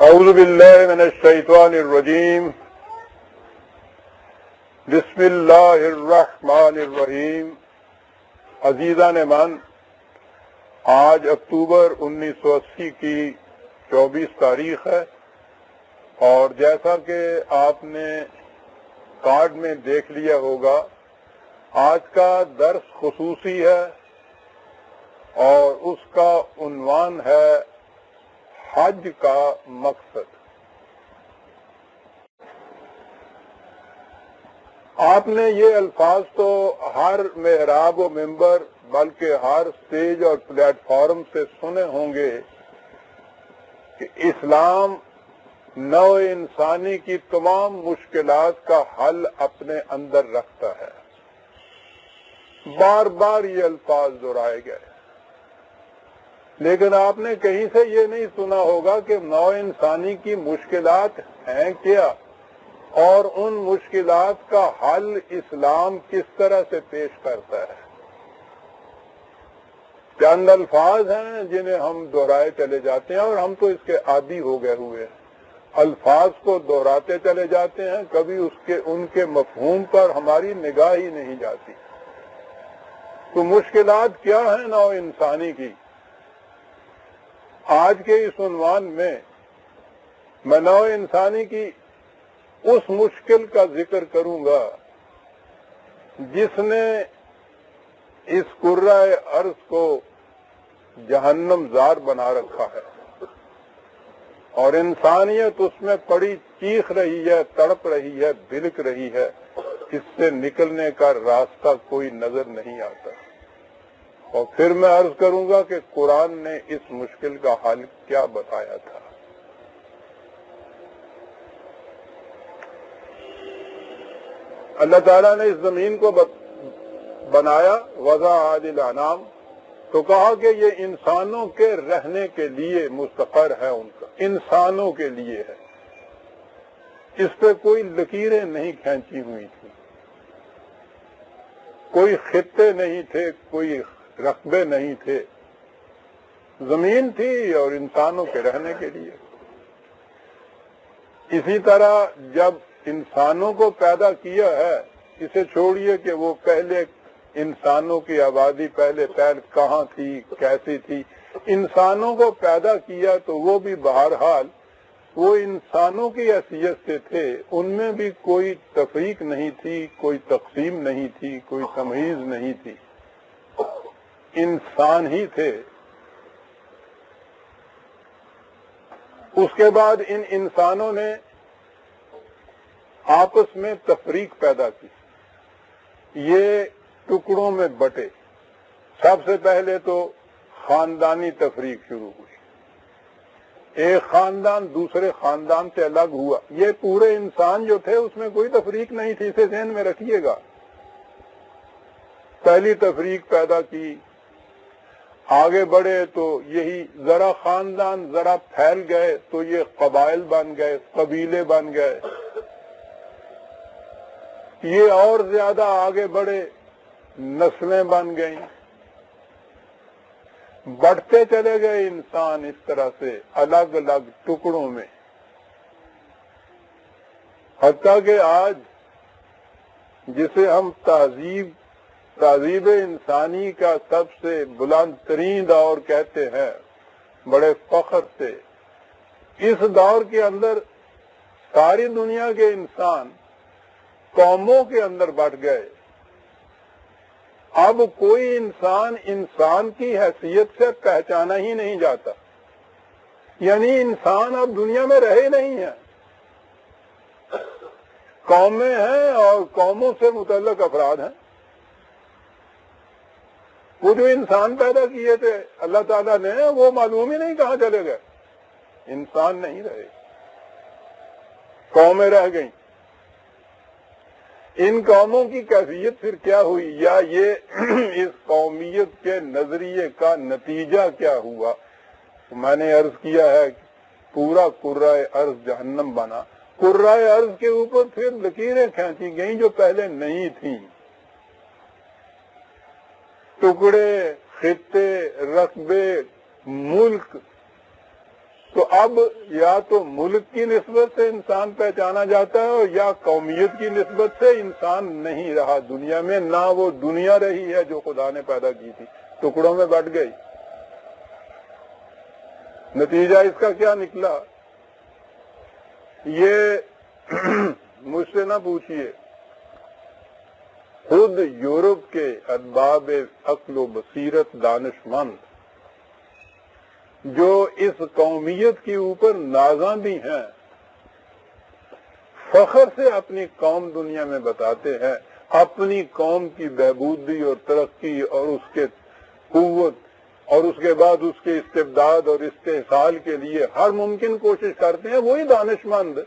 اعوذ باللہ من الشیطان الرجیم بسم اللہ الرحمن الرحیم۔ عزیزان من، آج اکتوبر 1980 کی 24 تاریخ ہے، اور جیسا کہ آپ نے کارڈ میں دیکھ لیا ہوگا، آج کا درس خصوصی ہے اور اس کا عنوان ہے حج کا مقصد۔ آپ نے یہ الفاظ تو ہر محراب و منبر بلکہ ہر اسٹیج اور پلیٹ فارم سے سنے ہوں گے کہ اسلام نو انسانی کی تمام مشکلات کا حل اپنے اندر رکھتا ہے۔ بار بار یہ الفاظ دہرائے گئے، لیکن آپ نے کہیں سے یہ نہیں سنا ہوگا کہ نو انسانی کی مشکلات ہیں کیا اور ان مشکلات کا حل اسلام کس طرح سے پیش کرتا ہے۔ چند الفاظ ہیں جنہیں ہم دہرائے چلے جاتے ہیں، اور ہم تو اس کے عادی ہو گئے ہوئے ہیں، الفاظ کو دہراتے چلے جاتے ہیں، کبھی ان کے مفہوم پر ہماری نگاہ ہی نہیں جاتی۔ تو مشکلات کیا ہیں نو انسانی کی؟ آج کے اس عنوان میں میں نو انسانی کی اس مشکل کا ذکر کروں گا جس نے اس کرۂ ارض کو جہنم زار بنا رکھا ہے، اور انسانیت اس میں پڑی چیخ رہی ہے، تڑپ رہی ہے، بلک رہی ہے، اس سے نکلنے کا راستہ کوئی نظر نہیں آتا۔ اور پھر میں عرض کروں گا کہ قرآن نے اس مشکل کا حل کیا بتایا تھا۔ اللہ تعالیٰ نے اس زمین کو بنایا وضع عادل انام، تو کہا کہ یہ انسانوں کے رہنے کے لیے مستقر ہے، ان کا انسانوں کے لیے ہے۔ اس پہ کوئی لکیریں نہیں کھینچی ہوئی تھی، کوئی خطے نہیں تھے، کوئی رقبے نہیں تھے، زمین تھی اور انسانوں کے رہنے کے لیے۔ اسی طرح جب انسانوں کو پیدا کیا ہے، اسے چھوڑیے کہ وہ پہلے انسانوں کی آبادی پہلے کہاں تھی، کیسی تھی، انسانوں کو پیدا کیا تو وہ بھی بہرحال وہ انسانوں کی حیثیت سے تھے، ان میں بھی کوئی تفریق نہیں تھی، کوئی تقسیم نہیں تھی، کوئی تمیز نہیں تھی، انسان ہی تھے۔ اس کے بعد ان انسانوں نے آپس میں تفریق پیدا کی، یہ ٹکڑوں میں بٹے۔ سب سے پہلے تو خاندانی تفریق شروع ہوئی، ایک خاندان دوسرے خاندان سے الگ ہوا۔ یہ پورے انسان جو تھے اس میں کوئی تفریق نہیں تھی، اسے ذہن میں رکھیے گا۔ پہلی تفریق پیدا کی، آگے بڑھے تو یہی ذرا خاندان ذرا پھیل گئے تو یہ قبائل بن گئے، قبیلے بن گئے۔ یہ اور زیادہ آگے بڑھے، نسلیں بن گئیں، بڑھتے چلے گئے انسان اس طرح سے الگ الگ ٹکڑوں میں، حتیٰ کہ آج جسے ہم تہذیب انسانی کا سب سے بلند ترین دور کہتے ہیں، بڑے فخر سے اس دور کے اندر ساری دنیا کے انسان قوموں کے اندر بٹ گئے۔ اب کوئی انسان کی حیثیت سے پہچانا ہی نہیں جاتا، یعنی انسان اب دنیا میں رہے نہیں ہیں، قومیں ہیں اور قوموں سے متعلق افراد ہیں۔ وہ جو انسان پیدا کیے تھے اللہ تعالیٰ نے، وہ معلوم ہی نہیں کہاں چلے گئے، انسان نہیں رہے، قومیں رہ گئیں۔ ان قوموں کی کیفیت پھر کیا ہوئی، یا یہ اس قومیت کے نظریے کا نتیجہ کیا ہوا؟ میں نے عرض کیا ہے پورا کرۂ ارض جہنم بنا۔ کرۂ ارض کے اوپر پھر لکیریں کھینچی گئیں جو پہلے نہیں تھیں، ٹکڑے، خطے، رقبے، ملک۔ تو اب یا تو ملک کی نسبت سے انسان پہچانا جاتا ہے اور یا قومیت کی نسبت سے انسان نہیں رہا دنیا میں، نہ وہ دنیا رہی ہے جو خدا نے پیدا کی تھی، ٹکڑوں میں بٹ گئی۔ نتیجہ اس کا کیا نکلا؟ یہ مجھ سے نہ پوچھئے، خود یورپ کے ارباب عقل و بصیرت دانش مند جو اس قومیت کے اوپر نازاں بھی ہیں، فخر سے اپنی قوم دنیا میں بتاتے ہیں، اپنی قوم کی بہبودی اور ترقی اور اس کے قوت اور اس کے بعد اس کے استبداد اور استحصال کے لیے ہر ممکن کوشش کرتے ہیں۔ وہی دانش مند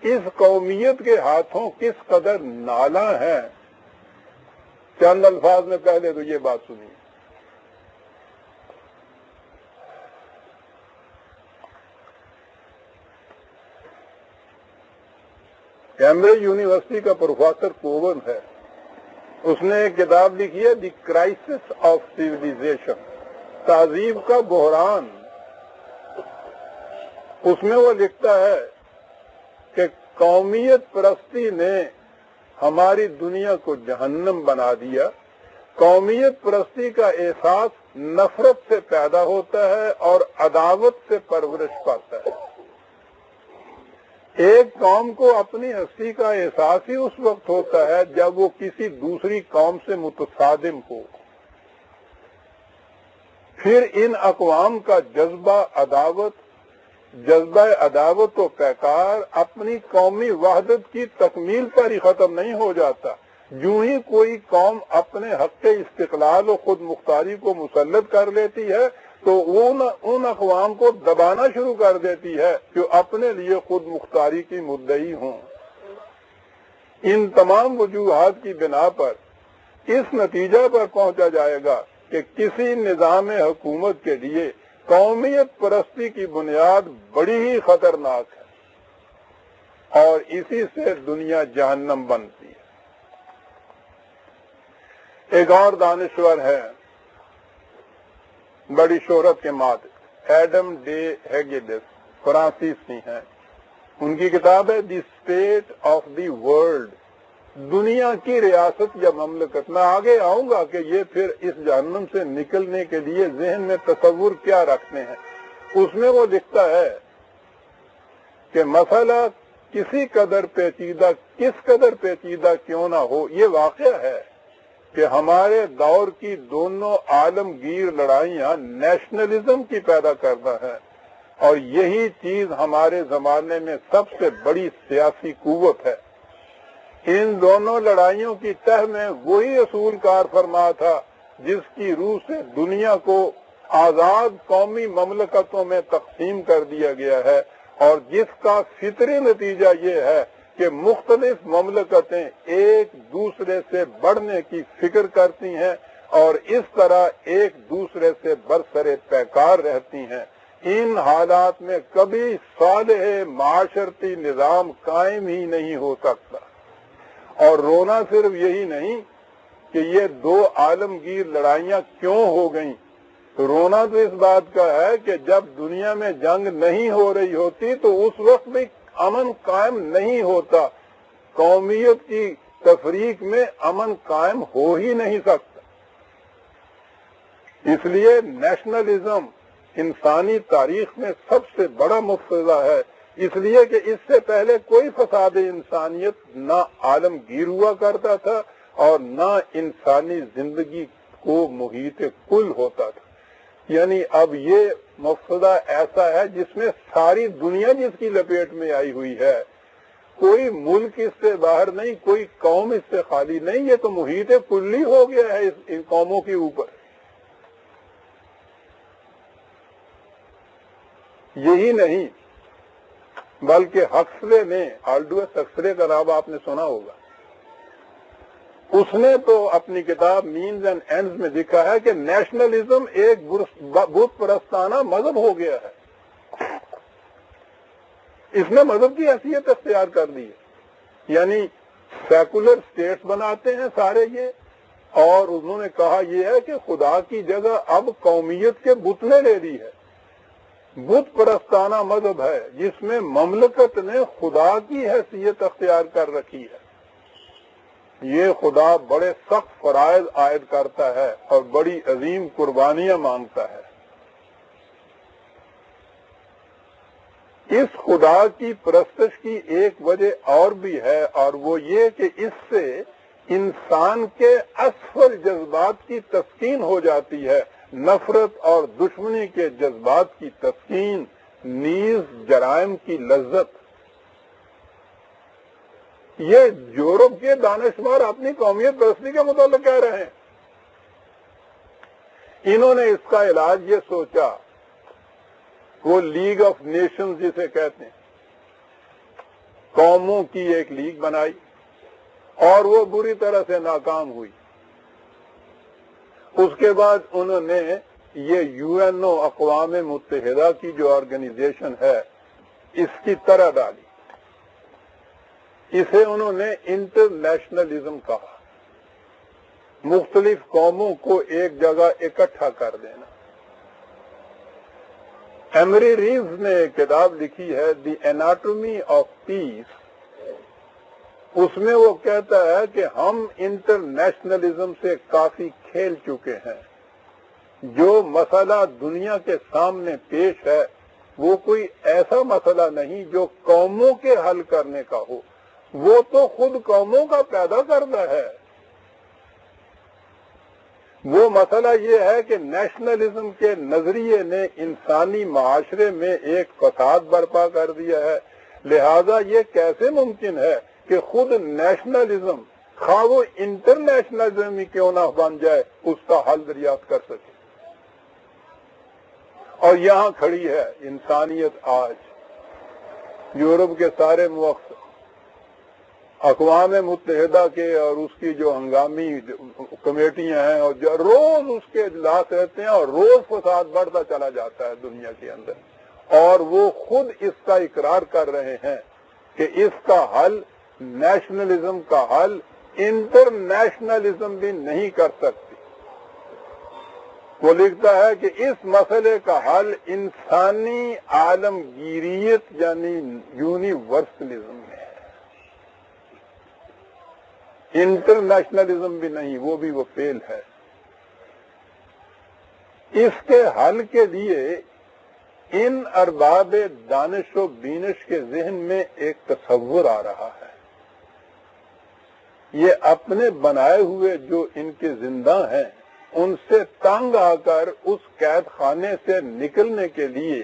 اس قومیت کے ہاتھوں کس قدر نالاں ہیں، چند الفاظ میں پہلے تو یہ بات سنیے۔ کیمبرج یونیورسٹی کا پروفیسر کوون ہے، اس نے ایک کتاب لکھی ہے دی کرائسس آف سیویلائزیشن، تہذیب کا بحران۔ اس میں وہ لکھتا ہے کہ قومیت پرستی نے ہماری دنیا کو جہنم بنا دیا۔ قومیت پرستی کا احساس نفرت سے پیدا ہوتا ہے اور عداوت سے پرورش پاتا ہے۔ ایک قوم کو اپنی ہستی کا احساس ہی اس وقت ہوتا ہے جب وہ کسی دوسری قوم سے متصادم ہو، پھر ان اقوام کا جذبہ عداوت و پیکار اپنی قومی وحدت کی تکمیل پر ہی ختم نہیں ہو جاتا۔ یوں ہی کوئی قوم اپنے حق استقلال و خود مختاری کو مسلط کر لیتی ہے تو ان اقوام کو دبانا شروع کر دیتی ہے جو اپنے لیے خود مختاری کی مدعی ہوں۔ ان تمام وجوہات کی بنا پر اس نتیجہ پر پہنچا جائے گا کہ کسی نظام حکومت کے لیے قومیت پرستی کی بنیاد بڑی ہی خطرناک ہے اور اسی سے دنیا جہنم بنتی ہے۔ ایک اور دانشور ہے، بڑی شہرت کے مالک، ایڈم ڈے ہیگیڈس، فرانسیسی ہیں۔ ان کی کتاب ہے the state of the world, دنیا کی ریاست یا مملکت۔ میں آگے آؤں گا کہ یہ پھر اس جہنم سے نکلنے کے لیے ذہن میں تصور کیا رکھتے ہیں۔ اس میں وہ لکھتا ہے کہ مسئلہ کس قدر پیچیدہ کیوں نہ ہو، یہ واقعہ ہے کہ ہمارے دور کی دونوں عالمگیر لڑائیاں نیشنلزم کی پیدا کرنا ہے، اور یہی چیز ہمارے زمانے میں سب سے بڑی سیاسی قوت ہے۔ ان دونوں لڑائیوں کی تہ میں وہی اصول کار فرما تھا جس کی روح سے دنیا کو آزاد قومی مملکتوں میں تقسیم کر دیا گیا ہے، اور جس کا فطری نتیجہ یہ ہے کہ مختلف مملکتیں ایک دوسرے سے بڑھنے کی فکر کرتی ہیں اور اس طرح ایک دوسرے سے برسر پیکار رہتی ہیں۔ ان حالات میں کبھی صالح معاشرتی نظام قائم ہی نہیں ہو سکتا۔ اور رونا صرف یہی نہیں کہ یہ دو عالمگیر لڑائیاں کیوں ہو گئیں، رونا تو اس بات کا ہے کہ جب دنیا میں جنگ نہیں ہو رہی ہوتی تو اس وقت بھی امن قائم نہیں ہوتا، قومیت کی تفریق میں امن قائم ہو ہی نہیں سکتا۔ اس لیے نیشنلزم انسانی تاریخ میں سب سے بڑا مفسدہ ہے، اس لیے کہ اس سے پہلے کوئی فساد انسانیت نہ عالمگیر ہوا کرتا تھا اور نہ انسانی زندگی کو محیط کل ہوتا تھا۔ یعنی اب یہ مفسدہ ایسا ہے جس میں ساری دنیا جس کی لپیٹ میں آئی ہوئی ہے، کوئی ملک اس سے باہر نہیں، کوئی قوم اس سے خالی نہیں، یہ تو محیط کلی ہو گیا ہے ان قوموں کے اوپر۔ یہی نہیں بلکہ ہکسلے نے، آلڈوس ہکسلے کا نام آپ نے سنا ہوگا، اس نے تو اپنی کتاب مینز اینڈ اینڈز میں لکھا ہے کہ نیشنلزم ایک بت پرستانہ مذہب ہو گیا ہے۔ اس نے مذہب کی حیثیت اختیار کر دی ہے، یعنی سیکولر اسٹیٹس بناتے ہیں سارے یہ، اور انہوں نے کہا یہ ہے کہ خدا کی جگہ اب قومیت کے بت نے لے لی ہے۔ بت پرستانہ مذہب ہے جس میں مملکت نے خدا کی حیثیت اختیار کر رکھی ہے. یہ خدا بڑے سخت فرائض عائد کرتا ہے اور بڑی عظیم قربانیاں مانگتا ہے. اس خدا کی پرستش کی ایک وجہ اور بھی ہے، اور وہ یہ کہ اس سے انسان کے اسفل جذبات کی تسکین ہو جاتی ہے، نفرت اور دشمنی کے جذبات کی تسکین، نیز جرائم کی لذت. یہ یورپ کے دانشور اپنی قومیت پرستی کے متعلق کہہ رہے ہیں. انہوں نے اس کا علاج یہ سوچا، وہ لیگ آف نیشنز جسے کہتے ہیں، قوموں کی ایک لیگ بنائی اور وہ بری طرح سے ناکام ہوئی. اس کے بعد انہوں نے یہ یو اقوام متحدہ کی جو آرگنائزیشن ہے اس کی طرح ڈالی. اسے انہوں نے انٹرنیشنلزم کہا، مختلف قوموں کو ایک جگہ اکٹھا کر دینا. ایمری ریوز نے ایک کتاب لکھی ہے دی ایناٹومی آف پیس. اس میں وہ کہتا ہے کہ ہم انٹرنیشنلزم سے کافی کھیل چکے ہیں. جو مسئلہ دنیا کے سامنے پیش ہے وہ کوئی ایسا مسئلہ نہیں جو قوموں کے حل کرنے کا ہو، وہ تو خود قوموں کا پیدا کرنا ہے. وہ مسئلہ یہ ہے کہ نیشنلزم کے نظریے نے انسانی معاشرے میں ایک فساد برپا کر دیا ہے. لہذا یہ کیسے ممکن ہے کہ خود نیشنلزم، خواہ وہ انٹرنیشنلزم ہی کیوں نہ بن جائے، اس کا حل دریافت کر سکے. اور یہاں کھڑی ہے انسانیت آج. یورپ کے سارے مؤسسے، اقوام متحدہ کے اور اس کی جو ہنگامی کمیٹیاں ہیں، اور جو روز اس کے اجلاس رہتے ہیں اور روز فساد بڑھتا چلا جاتا ہے دنیا کے اندر، اور وہ خود اس کا اقرار کر رہے ہیں کہ اس کا حل، نیشنلزم کا حل، انٹرنیشنلزم بھی نہیں کر سکتی. وہ لکھتا ہے کہ اس مسئلے کا حل انسانی عالمگیریت یعنی یونیورسلزم میں ہے. انٹرنیشنلزم بھی نہیں، وہ بھی وہ فیل ہے. اس کے حل کے لیے ان ارباب دانش و بینش کے ذہن میں ایک تصور آ رہا ہے. یہ اپنے بنائے ہوئے جو ان کے زندہ ہیں ان سے تنگ آ کر اس قید خانے سے نکلنے کے لیے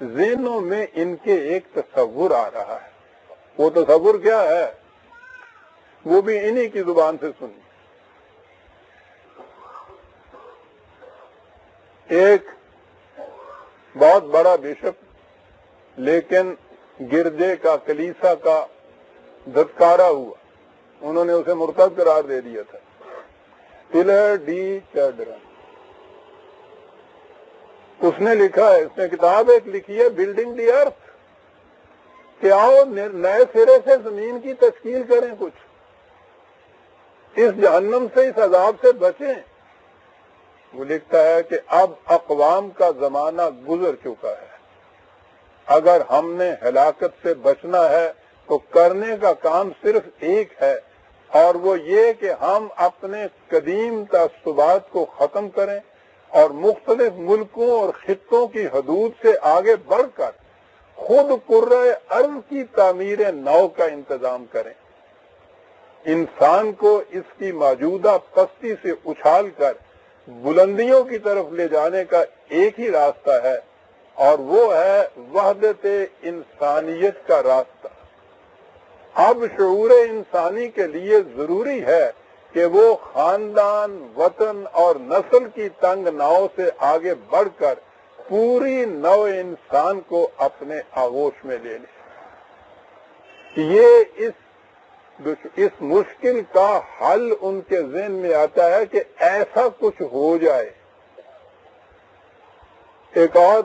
ذہنوں میں ان کے ایک تصور آ رہا ہے. وہ تصور کیا ہے؟ وہ بھی انہی کی زبان سے سنی. ایک بہت بڑا بشپ لیکن گرجے کا، کلیسا کا دھتکارا ہوا، انہوں نے اسے مرتد قرار دے دیا تھا. پلر ڈی چیڈرن، اس نے لکھا ہے، اس نے کتاب ایک لکھی ہے بلڈنگ دی ارتھ، کہ آؤ نئے سرے سے زمین کی تشکیل کریں، کچھ اس جہنم سے، اس عذاب سے بچیں. وہ لکھتا ہے کہ اب اقوام کا زمانہ گزر چکا ہے. اگر ہم نے ہلاکت سے بچنا ہے تو کرنے کا کام صرف ایک ہے، اور وہ یہ کہ ہم اپنے قدیم تعصبات کو ختم کریں اور مختلف ملکوں اور خطوں کی حدود سے آگے بڑھ کر خود کرۂ ارض کی تعمیر نو کا انتظام کریں. انسان کو اس کی موجودہ پستی سے اچھال کر بلندیوں کی طرف لے جانے کا ایک ہی راستہ ہے، اور وہ ہے وحدت انسانیت کا راستہ. اب شعور انسانی کے لیے ضروری ہے کہ وہ خاندان، وطن اور نسل کی تنگ ناؤ سے آگے بڑھ کر پوری نو انسان کو اپنے آغوش میں لے لے. یہ اس مشکل کا حل ان کے ذہن میں آتا ہے کہ ایسا کچھ ہو جائے. ایک اور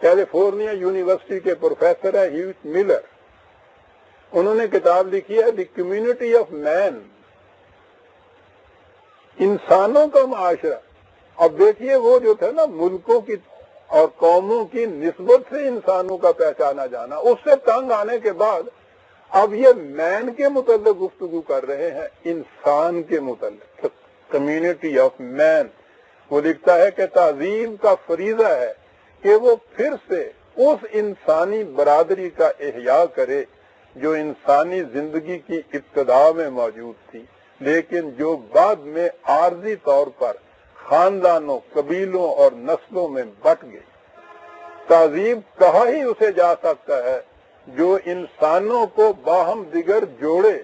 کیلیفورنیا یونیورسٹی کے پروفیسر ہے ہیوٹ ملر، انہوں نے کتاب لکھی ہے دی کمیونٹی آف مین، انسانوں کا معاشرہ. اب دیکھیے وہ جو تھا نا ملکوں کی اور قوموں کی نسبت سے انسانوں کا پہچانا جانا، اس سے تنگ آنے کے بعد اب یہ مین کے متعلق گفتگو کر رہے ہیں، انسان کے متعلق، کمیونٹی آف مین۔ وہ لکھتا ہے کہ تہذیب کا فریضہ ہے کہ وہ پھر سے اس انسانی برادری کا احیاء کرے جو انسانی زندگی کی ابتدا میں موجود تھی، لیکن جو بعد میں عارضی طور پر خاندانوں، قبیلوں اور نسلوں میں بٹ گئی۔ تہذیب کہا ہی اسے جا سکتا ہے جو انسانوں کو باہم دیگر جوڑے۔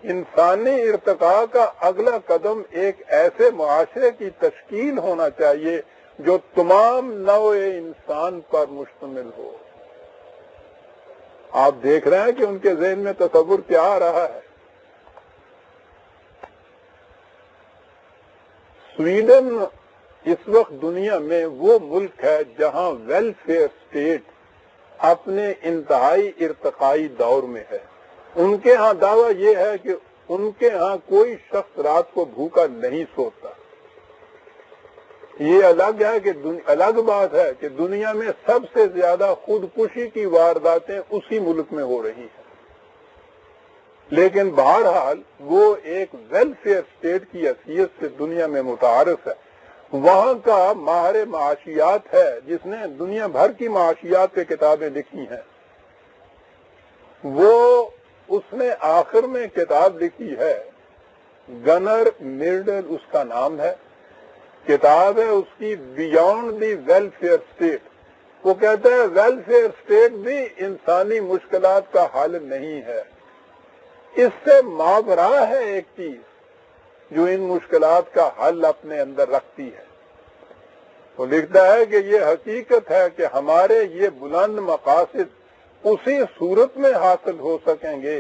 انسانی ارتقاء کا اگلا قدم ایک ایسے معاشرے کی تشکیل ہونا چاہیے جو تمام نوع انسان پر مشتمل ہو۔ آپ دیکھ رہے ہیں کہ ان کے ذہن میں تصور کیا آ رہا ہے۔ سویڈن اس وقت دنیا میں وہ ملک ہے جہاں ویلفیئر اسٹیٹ اپنے انتہائی ارتقائی دور میں ہے۔ ان کے ہاں دعویٰ یہ ہے کہ ان کے ہاں کوئی شخص رات کو بھوکا نہیں سوتا۔ یہ الگ ہے کہ الگ بات ہے کہ دنیا میں سب سے زیادہ خودکشی کی وارداتیں اسی ملک میں ہو رہی ہیں، لیکن بہرحال وہ ایک ویلفیئر اسٹیٹ کی حیثیت سے دنیا میں متعارف ہے۔ وہاں کا ماہر معاشیات ہے جس نے دنیا بھر کی معاشیات پہ کتابیں لکھی ہیں، اس نے آخر میں کتاب لکھی ہے، گنر میرڈل اس کا نام ہے، کتاب ہے اس کی بیونڈ دی ویلفیئر اسٹیٹ۔ وہ کہتا ہے ویلفیئر اسٹیٹ بھی انسانی مشکلات کا حل نہیں ہے، اس سے مابرا ہے ایک چیز جو ان مشکلات کا حل اپنے اندر رکھتی ہے۔ وہ لکھتا ہے کہ یہ حقیقت ہے کہ ہمارے یہ بلند مقاصد اسی صورت میں حاصل ہو سکیں گے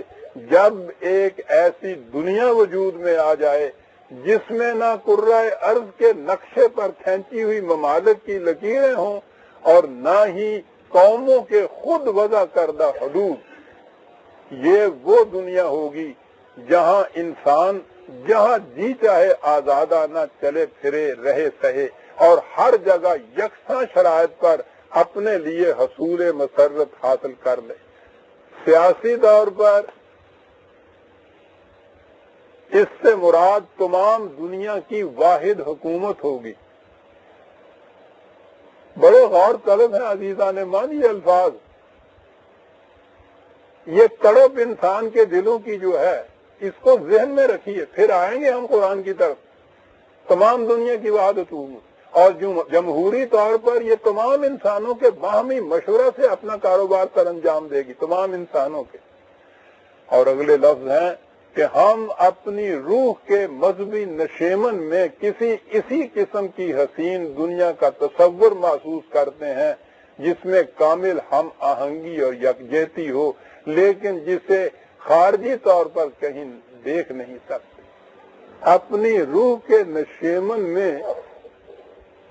جب ایک ایسی دنیا وجود میں آ جائے جس میں نہ کرۂ ارض کے نقشے پر کھینچی ہوئی ممالک کی لکیریں ہوں اور نہ ہی قوموں کے خود وضع کردہ حدود۔ یہ وہ دنیا ہوگی جہاں انسان جہاں جی چاہے آزادانہ چلے پھرے رہے سہے اور ہر جگہ یکساں شرائط پر اپنے لیے حصول مسرت حاصل کر لے۔ سیاسی طور پر اس سے مراد تمام دنیا کی واحد حکومت ہوگی۔ بڑے غور طلب ہیں عزیزان مان یہ الفاظ، یہ تڑپ انسان کے دلوں کی جو ہے اس کو ذہن میں رکھیے، پھر آئیں گے ہم قرآن کی طرف۔ تمام دنیا کی واحد حکومت اور جمہوری طور پر یہ تمام انسانوں کے باہمی مشورہ سے اپنا کاروبار سر انجام دے گی، تمام انسانوں کے۔ اور اگلے لفظ ہیں کہ ہم اپنی روح کے مذہبی نشیمن میں اسی قسم کی حسین دنیا کا تصور محسوس کرتے ہیں جس میں کامل ہم آہنگی اور یکجہتی ہو، لیکن جسے خارجی طور پر کہیں دیکھ نہیں سکتے۔ اپنی روح کے نشیمن میں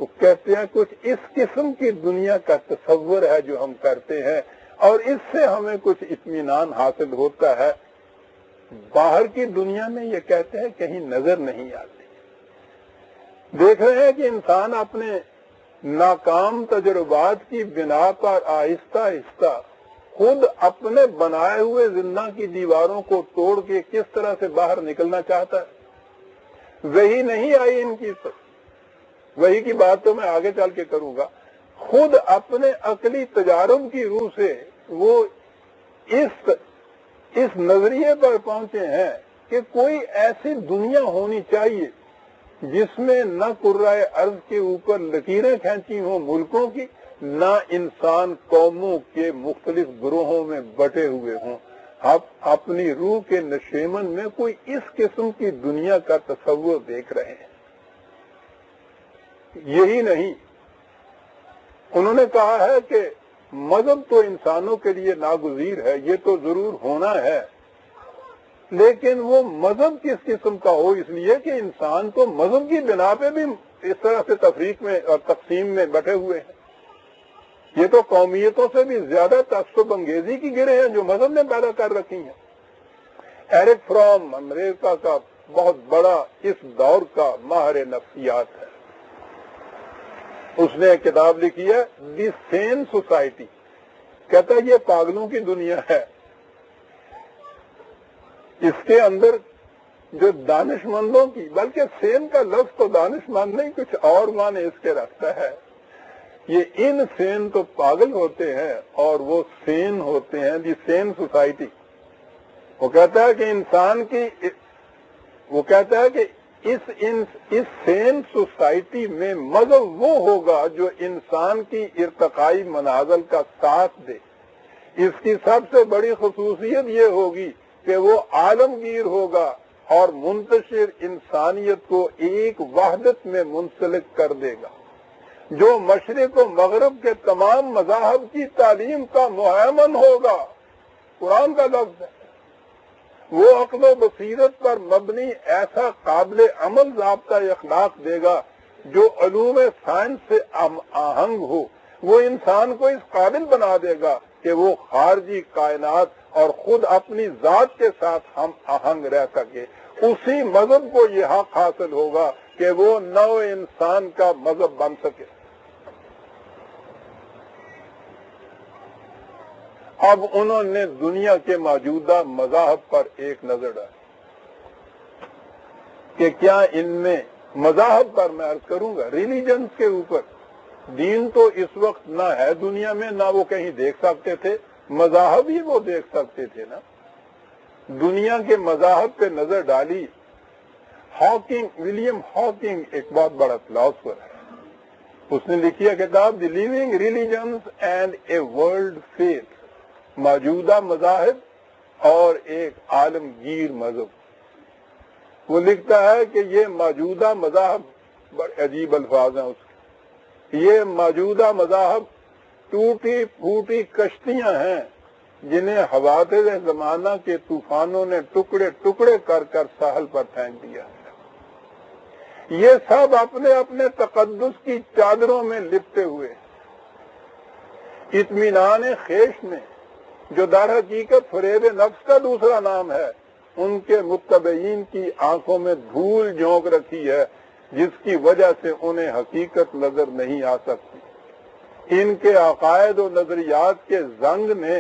وہ کہتے ہیں کچھ اس قسم کی دنیا کا تصور ہے جو ہم کرتے ہیں اور اس سے ہمیں کچھ اطمینان حاصل ہوتا ہے، باہر کی دنیا میں یہ کہتے ہیں کہیں نظر نہیں آتی۔ دیکھ رہے ہیں کہ انسان اپنے ناکام تجربات کی بنا پر آہستہ آہستہ خود اپنے بنائے ہوئے زندہ کی دیواروں کو توڑ کے کس طرح سے باہر نکلنا چاہتا ہے۔ وہی نہیں آئی ان کی، وہی کی بات تو میں آگے چل کے کروں گا۔ خود اپنے عقلی تجارب کی روح سے وہ اس نظریے پر پہنچے ہیں کہ کوئی ایسی دنیا ہونی چاہیے جس میں نہ کرۂ ارض کے اوپر لکیریں کھینچی ہوں ملکوں کی، نہ انسان قوموں کے مختلف گروہوں میں بٹے ہوئے ہوں۔ آپ اپنی روح کے نشیمن میں کوئی اس قسم کی دنیا کا تصور دیکھ رہے ہیں۔ یہی نہیں، انہوں نے کہا ہے کہ مذہب تو انسانوں کے لیے ناگزیر ہے، یہ تو ضرور ہونا ہے، لیکن وہ مذہب کس قسم کا ہو، اس لیے کہ انسان تو مذہب کی بنا پہ بھی اس طرح سے تفریق میں اور تقسیم میں بٹے ہوئے ہیں۔ یہ تو قومیتوں سے بھی زیادہ تعصب انگیزی کی گرہ ہیں جو مذہب نے پیدا کر رکھی ہیں۔ ایرک فرام امریکہ کا بہت بڑا اس دور کا ماہر نفسیات ہے۔ اس نے ایک کتاب لکھی ہے دی سین سوسائٹی، کہتا ہے یہ پاگلوں کی دنیا ہے، اس کے اندر جو دانش مندوں کی، بلکہ سین کا لفظ تو دانش مند نہیں کچھ اور معنی اس کے رکھتا ہے، یہ ان سین تو پاگل ہوتے ہیں اور وہ سین ہوتے ہیں، دی سین سوسائٹی۔ وہ کہتا ہے کہ انسان کی، وہ کہتا ہے کہ اس سین سوسائٹی میں مذہب وہ ہوگا جو انسان کی ارتقائی منازل کا ساتھ دے۔ اس کی سب سے بڑی خصوصیت یہ ہوگی کہ وہ عالمگیر ہوگا اور منتشر انسانیت کو ایک وحدت میں منسلک کر دے گا، جو مشرق و مغرب کے تمام مذاہب کی تعلیم کا مہیمن ہوگا۔ قرآن کا لفظ ہے، وہ عقل و بصیرت پر مبنی ایسا قابل عمل ضابطہ اخلاق دے گا جو علوم سائنس سے آہنگ ہو۔ وہ انسان کو اس قابل بنا دے گا کہ وہ خارجی کائنات اور خود اپنی ذات کے ساتھ ہم آہنگ رہ سکے۔ اسی مذہب کو یہ حق حاصل ہوگا کہ وہ نو انسان کا مذہب بن سکے۔ اب انہوں نے دنیا کے موجودہ مذاہب پر ایک نظر ڈالی کہ کیا ان میں مذاہب پر میں عرض کروں گا، ریلیجنز کے اوپر، دین تو اس وقت نہ ہے دنیا میں، نہ وہ کہیں دیکھ سکتے تھے، مذاہب ہی وہ دیکھ سکتے تھے نا۔ دنیا کے مذاہب پہ نظر ڈالی۔ ولیم ہاکنگ ایک بہت بڑا فلاسفر ہے، اس نے لکھی ہے کتاب the living religions and a world faith, موجودہ مذاہب اور ایک عالمگیر مذہب۔ وہ لکھتا ہے کہ یہ موجودہ مذاہب، بڑے عجیب الفاظ ہیں اس کے، یہ موجودہ مذاہب ٹوٹی پھوٹی کشتیاں ہیں جنہیں حوادث زمانہ کے طوفانوں نے ٹکڑے ٹکڑے کر کر ساحل پر پھینک دیا ہے۔ یہ سب اپنے اپنے تقدس کی چادروں میں لپٹے ہوئے اطمینان خیش میں، جو در حقیقت فریب نفس کا دوسرا نام ہے، ان کے متبعین کی آنکھوں میں دھول جھونک رکھی ہے جس کی وجہ سے انہیں حقیقت نظر نہیں آ سکتی۔ ان کے عقائد و نظریات کے زنگ نے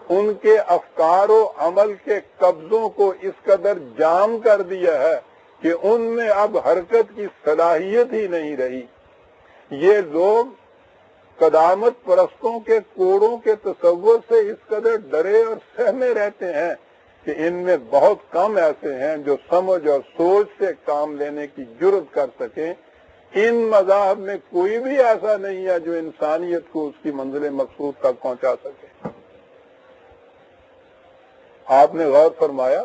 ان کے افکار و عمل کے قبضوں کو اس قدر جام کر دیا ہے کہ ان میں اب حرکت کی صلاحیت ہی نہیں رہی۔ یہ لوگ قدامت پرستوں کے کوڑوں کے تصور سے اس قدر ڈرے اور سہمے رہتے ہیں کہ ان میں بہت کم ایسے ہیں جو سمجھ اور سوچ سے کام لینے کی جرت کر سکیں۔ ان مذاہب میں کوئی بھی ایسا نہیں ہے جو انسانیت کو اس کی منزل مقصود تک پہنچا سکے۔ آپ نے غور فرمایا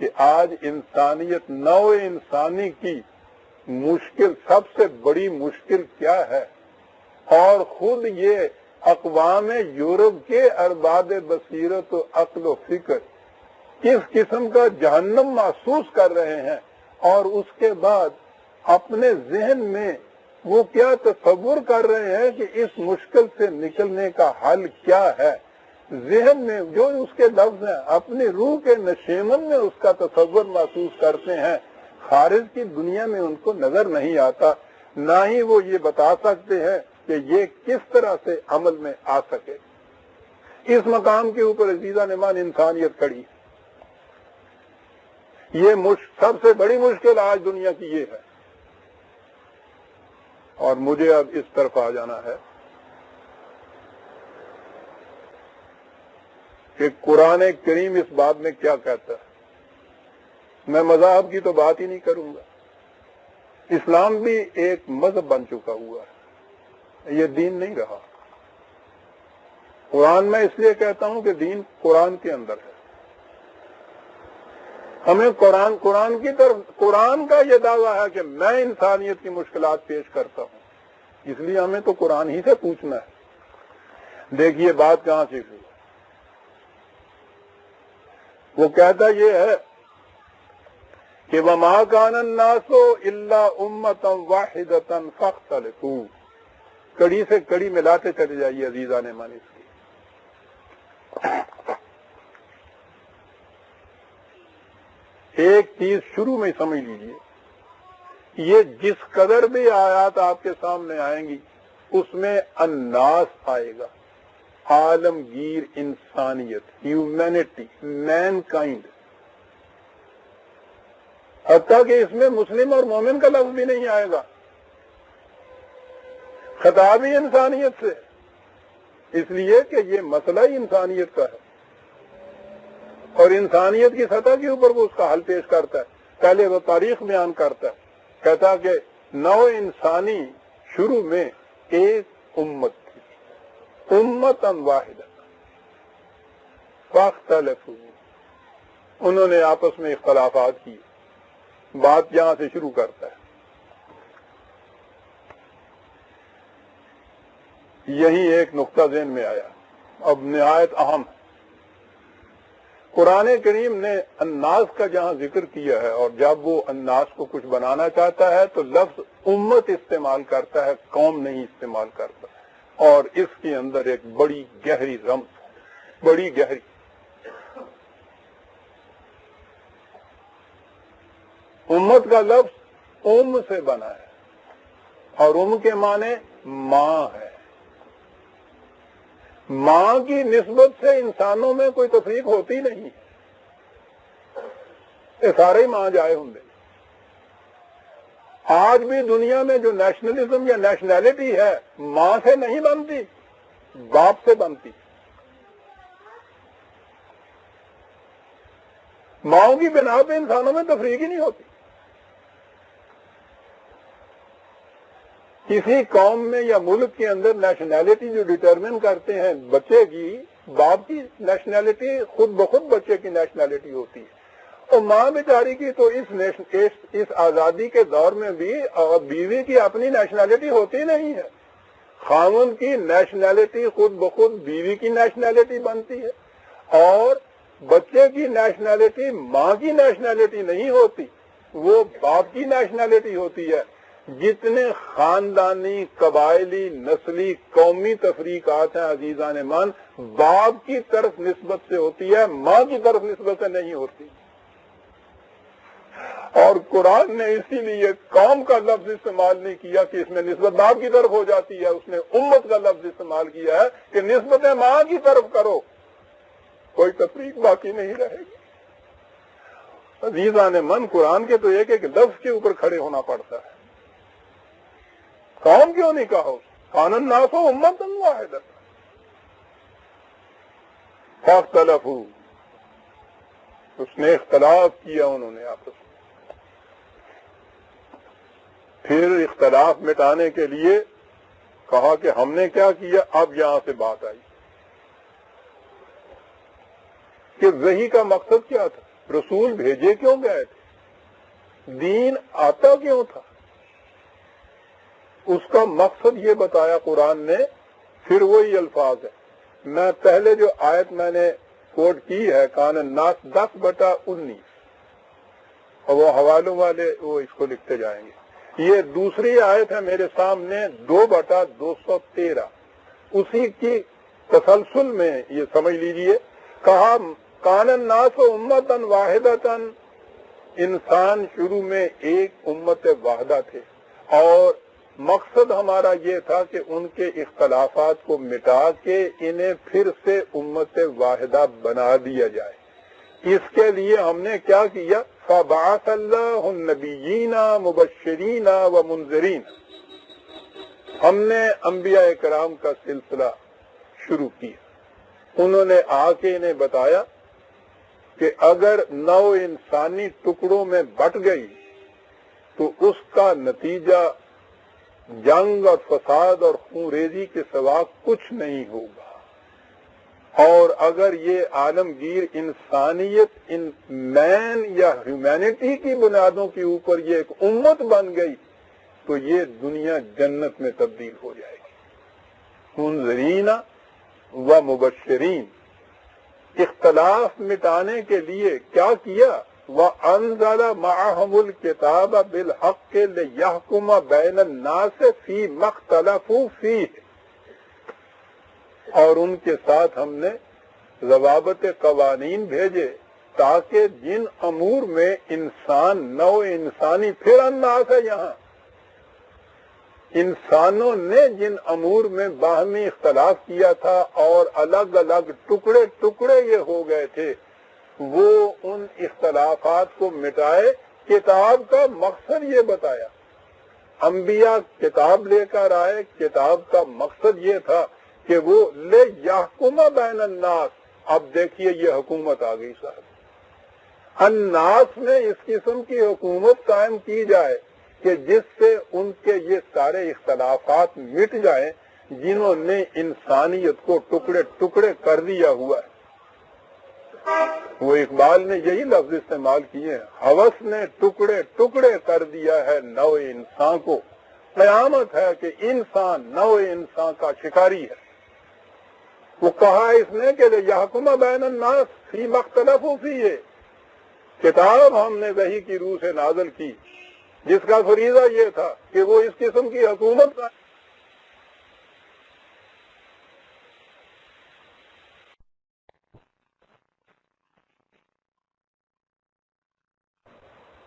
کہ آج انسانیت، نو انسانی کی مشکل، سب سے بڑی مشکل کیا ہے؟ اور خود یہ اقوام یورپ کے ارباب بصیرت و عقل و فکر کس قسم کا جہنم محسوس کر رہے ہیں، اور اس کے بعد اپنے ذہن میں وہ کیا تصور کر رہے ہیں کہ اس مشکل سے نکلنے کا حل کیا ہے۔ ذہن میں جو اس کے لفظ ہیں، اپنی روح کے نشیمن میں اس کا تصور محسوس کرتے ہیں، خارج کی دنیا میں ان کو نظر نہیں آتا، نہ ہی وہ یہ بتا سکتے ہیں کہ یہ کس طرح سے عمل میں آ سکے۔ اس مقام کے اوپر عزیزان ایمان انسانیت کھڑی ہے۔ یہ سب سے بڑی مشکل آج دنیا کی یہ ہے، اور مجھے اب اس طرف آ جانا ہے کہ قرآن کریم اس بات میں کیا کہتا ہے۔ میں مذاہب کی تو بات ہی نہیں کروں گا، اسلام بھی ایک مذہب بن چکا ہوا ہے، یہ دین نہیں رہا۔ قرآن میں اس لیے کہتا ہوں کہ دین قرآن کے اندر ہے۔ ہمیں قرآن کی طرف، قرآن کا یہ دعویٰ ہے کہ میں انسانیت کی مشکلات پیش کرتا ہوں، اس لیے ہمیں تو قرآن ہی سے پوچھنا ہے۔ دیکھیے بات کہاں سے ہوئی، وہ کہتا یہ ہے کہ وَمَا كَانَ النَّاسُ إِلَّا أُمَّةً وَاحِدَةً فَاخْتَلَفُوا، کڑی سے کڑی ملاتے چلے جائیے عزیزان ایمان اس کی۔ ایک چیز شروع میں سمجھ لیجئے، یہ جس قدر بھی آیات آپ کے سامنے آئیں گی اس میں الناس آئے گا، عالمگیر انسانیت، ہیومینٹی، مین کائنڈ، حتیٰ کہ اس میں مسلم اور مومن کا لفظ بھی نہیں آئے گا، خطاب ہی انسانیت سے، اس لیے کہ یہ مسئلہ ہی انسانیت کا ہے اور انسانیت کی سطح کے اوپر وہ اس کا حل پیش کرتا ہے۔ پہلے وہ تاریخ بیان کرتا ہے، کہتا کہ نو انسانی شروع میں ایک امت تھی، امتاً واحدہ، فاختلفوا، انہوں نے آپس میں اختلافات کیے۔ بات یہاں سے شروع کرتا ہے، یہی ایک نقطہ ذہن میں آیا، اب نہایت اہم ہے۔ قرآن کریم نے الناس کا جہاں ذکر کیا ہے، اور جب وہ الناس کو کچھ بنانا چاہتا ہے تو لفظ امت استعمال کرتا ہے، قوم نہیں استعمال کرتا، اور اس کے اندر ایک بڑی گہری رمز ہے، بڑی گہری۔ امت کا لفظ ام سے بنا ہے، اور ام کے معنی ماں ہے۔ ماں کی نسبت سے انسانوں میں کوئی تفریق ہوتی نہیں، یہ سارے ہی ماں جائے ہوں گے۔ آج بھی دنیا میں جو نیشنلزم یا نیشنلٹی ہے، ماں سے نہیں بنتی، باپ سے بنتی۔ ماؤں کی بنا پہ انسانوں میں تفریق ہی نہیں ہوتی۔ کسی قوم میں یا ملک کے اندر نیشنلٹی جو ڈٹرمن کرتے ہیں بچے کی، باپ کی نیشنلٹی خود بخود بچے کی نیشنلٹی ہوتی ہے، اور ماں بیچاری کی تو اس آزادی کے دور میں بھی بیوی کی اپنی نیشنلٹی ہوتی نہیں ہے۔ خاوند کی نیشنلٹی خود بخود بیوی کی نیشنلٹی بنتی ہے، اور بچے کی نیشنلٹی ماں کی نیشنلٹی نہیں ہوتی، وہ باپ کی نیشنلٹی ہوتی ہے۔ جتنے خاندانی، قبائلی، نسلی، قومی تفریقات ہیں عزیزان من، باپ کی طرف نسبت سے ہوتی ہے، ماں کی طرف نسبت سے نہیں ہوتی۔ اور قرآن نے اسی لیے قوم کا لفظ استعمال نہیں کیا کہ اس میں نسبت باپ کی طرف ہو جاتی ہے، اس نے امت کا لفظ استعمال کیا ہے کہ نسبت ماں کی طرف کرو، کوئی تفریق باقی نہیں رہے گی۔ عزیزان من، قرآن کے تو ایک ایک لفظ کے اوپر کھڑے ہونا پڑتا ہے۔ قوم کیوں نہیں کہا؟ کان الناس امۃ واحدۃ فاختلفوا، اس نے اختلاف کیا، انہوں نے آپس میں۔ پھر اختلاف مٹانے کے لیے کہا کہ ہم نے کیا کیا؟ اب یہاں سے بات آئی کہ وحی کا مقصد کیا تھا، رسول بھیجے کیوں گئے تھے، دین آتا کیوں تھا، اس کا مقصد یہ بتایا قرآن نے۔ پھر وہی الفاظ ہے، میں پہلے جو آیت میں نے کوٹ کی ہے کان الناس 10/19، اور وہ حوالوں والے وہ اس کو لکھتے جائیں گے۔ یہ دوسری آیت ہے میرے سامنے 2/213، اسی کی تسلسل میں یہ سمجھ لیجئے۔ کہا کان الناس امۃ واحدۃ، انسان شروع میں ایک امت واحدہ تھے، اور مقصد ہمارا یہ تھا کہ ان کے اختلافات کو مٹا کے انہیں پھر سے امت واحدہ بنا دیا جائے۔ اس کے لیے ہم نے کیا کیا؟ فَبَعَثَ اللَّهُ النَّبِيِّينَ مُبَشِّرِينَ وَمُنذِرِينَ، ہم نے انبیاء کرام کا سلسلہ شروع کیا۔ انہوں نے آ کے انہیں بتایا کہ اگر نو انسانی ٹکڑوں میں بٹ گئی تو اس کا نتیجہ جنگ اور فساد اور خون ریزی کے سوا کچھ نہیں ہوگا، اور اگر یہ عالمگیر انسانیت ان مین یا ہیومینٹی کی بنیادوں کے اوپر یہ ایک امت بن گئی تو یہ دنیا جنت میں تبدیل ہو جائے گی۔ منذرین و مبشرین، اختلاف مٹانے کے لیے کیا کیا؟ وَأَنزَلَ مَعَهُمُ الْكِتَابَ بِالْحَقِّ لِيَحْكُمَ بَيْنَ النَّاسِ فِي مَا اخْتَلَفُوا فِيهِ، اور ان کے ساتھ ہم نے ضوابط قوانین بھیجے تاکہ جن امور میں انسان نو انسانی، پھر الناس ہے یہاں، انسانوں نے جن امور میں باہمی اختلاف کیا تھا اور الگ الگ ٹکڑے ٹکڑے یہ ہو گئے تھے، وہ ان اختلافات کو مٹائے، کتاب کا مقصد یہ بتایا۔ انبیاء کتاب لے کر آئے، کتاب کا مقصد یہ تھا کہ وہ لے یحکم بین الناس۔ اب دیکھیے یہ حکومت آ گئی صاحب، الناس میں اس قسم کی حکومت قائم کی جائے کہ جس سے ان کے یہ سارے اختلافات مٹ جائیں جنہوں نے انسانیت کو ٹکڑے ٹکڑے کر دیا ہوا ہے۔ وہ اقبال نے یہی لفظ استعمال کیے ہیں، ہوس نے ٹکڑے ٹکڑے کر دیا ہے نو انسان کو، قیامت ہے کہ انسان نو انسان کا شکاری ہے۔ وہ کہا اس نے کہ یحکم بین الناس فیما اختلفوا فیہ، کتاب ہم نے وحی کی روح سے نازل کی جس کا فریضہ یہ تھا کہ وہ اس قسم کی حکومت کا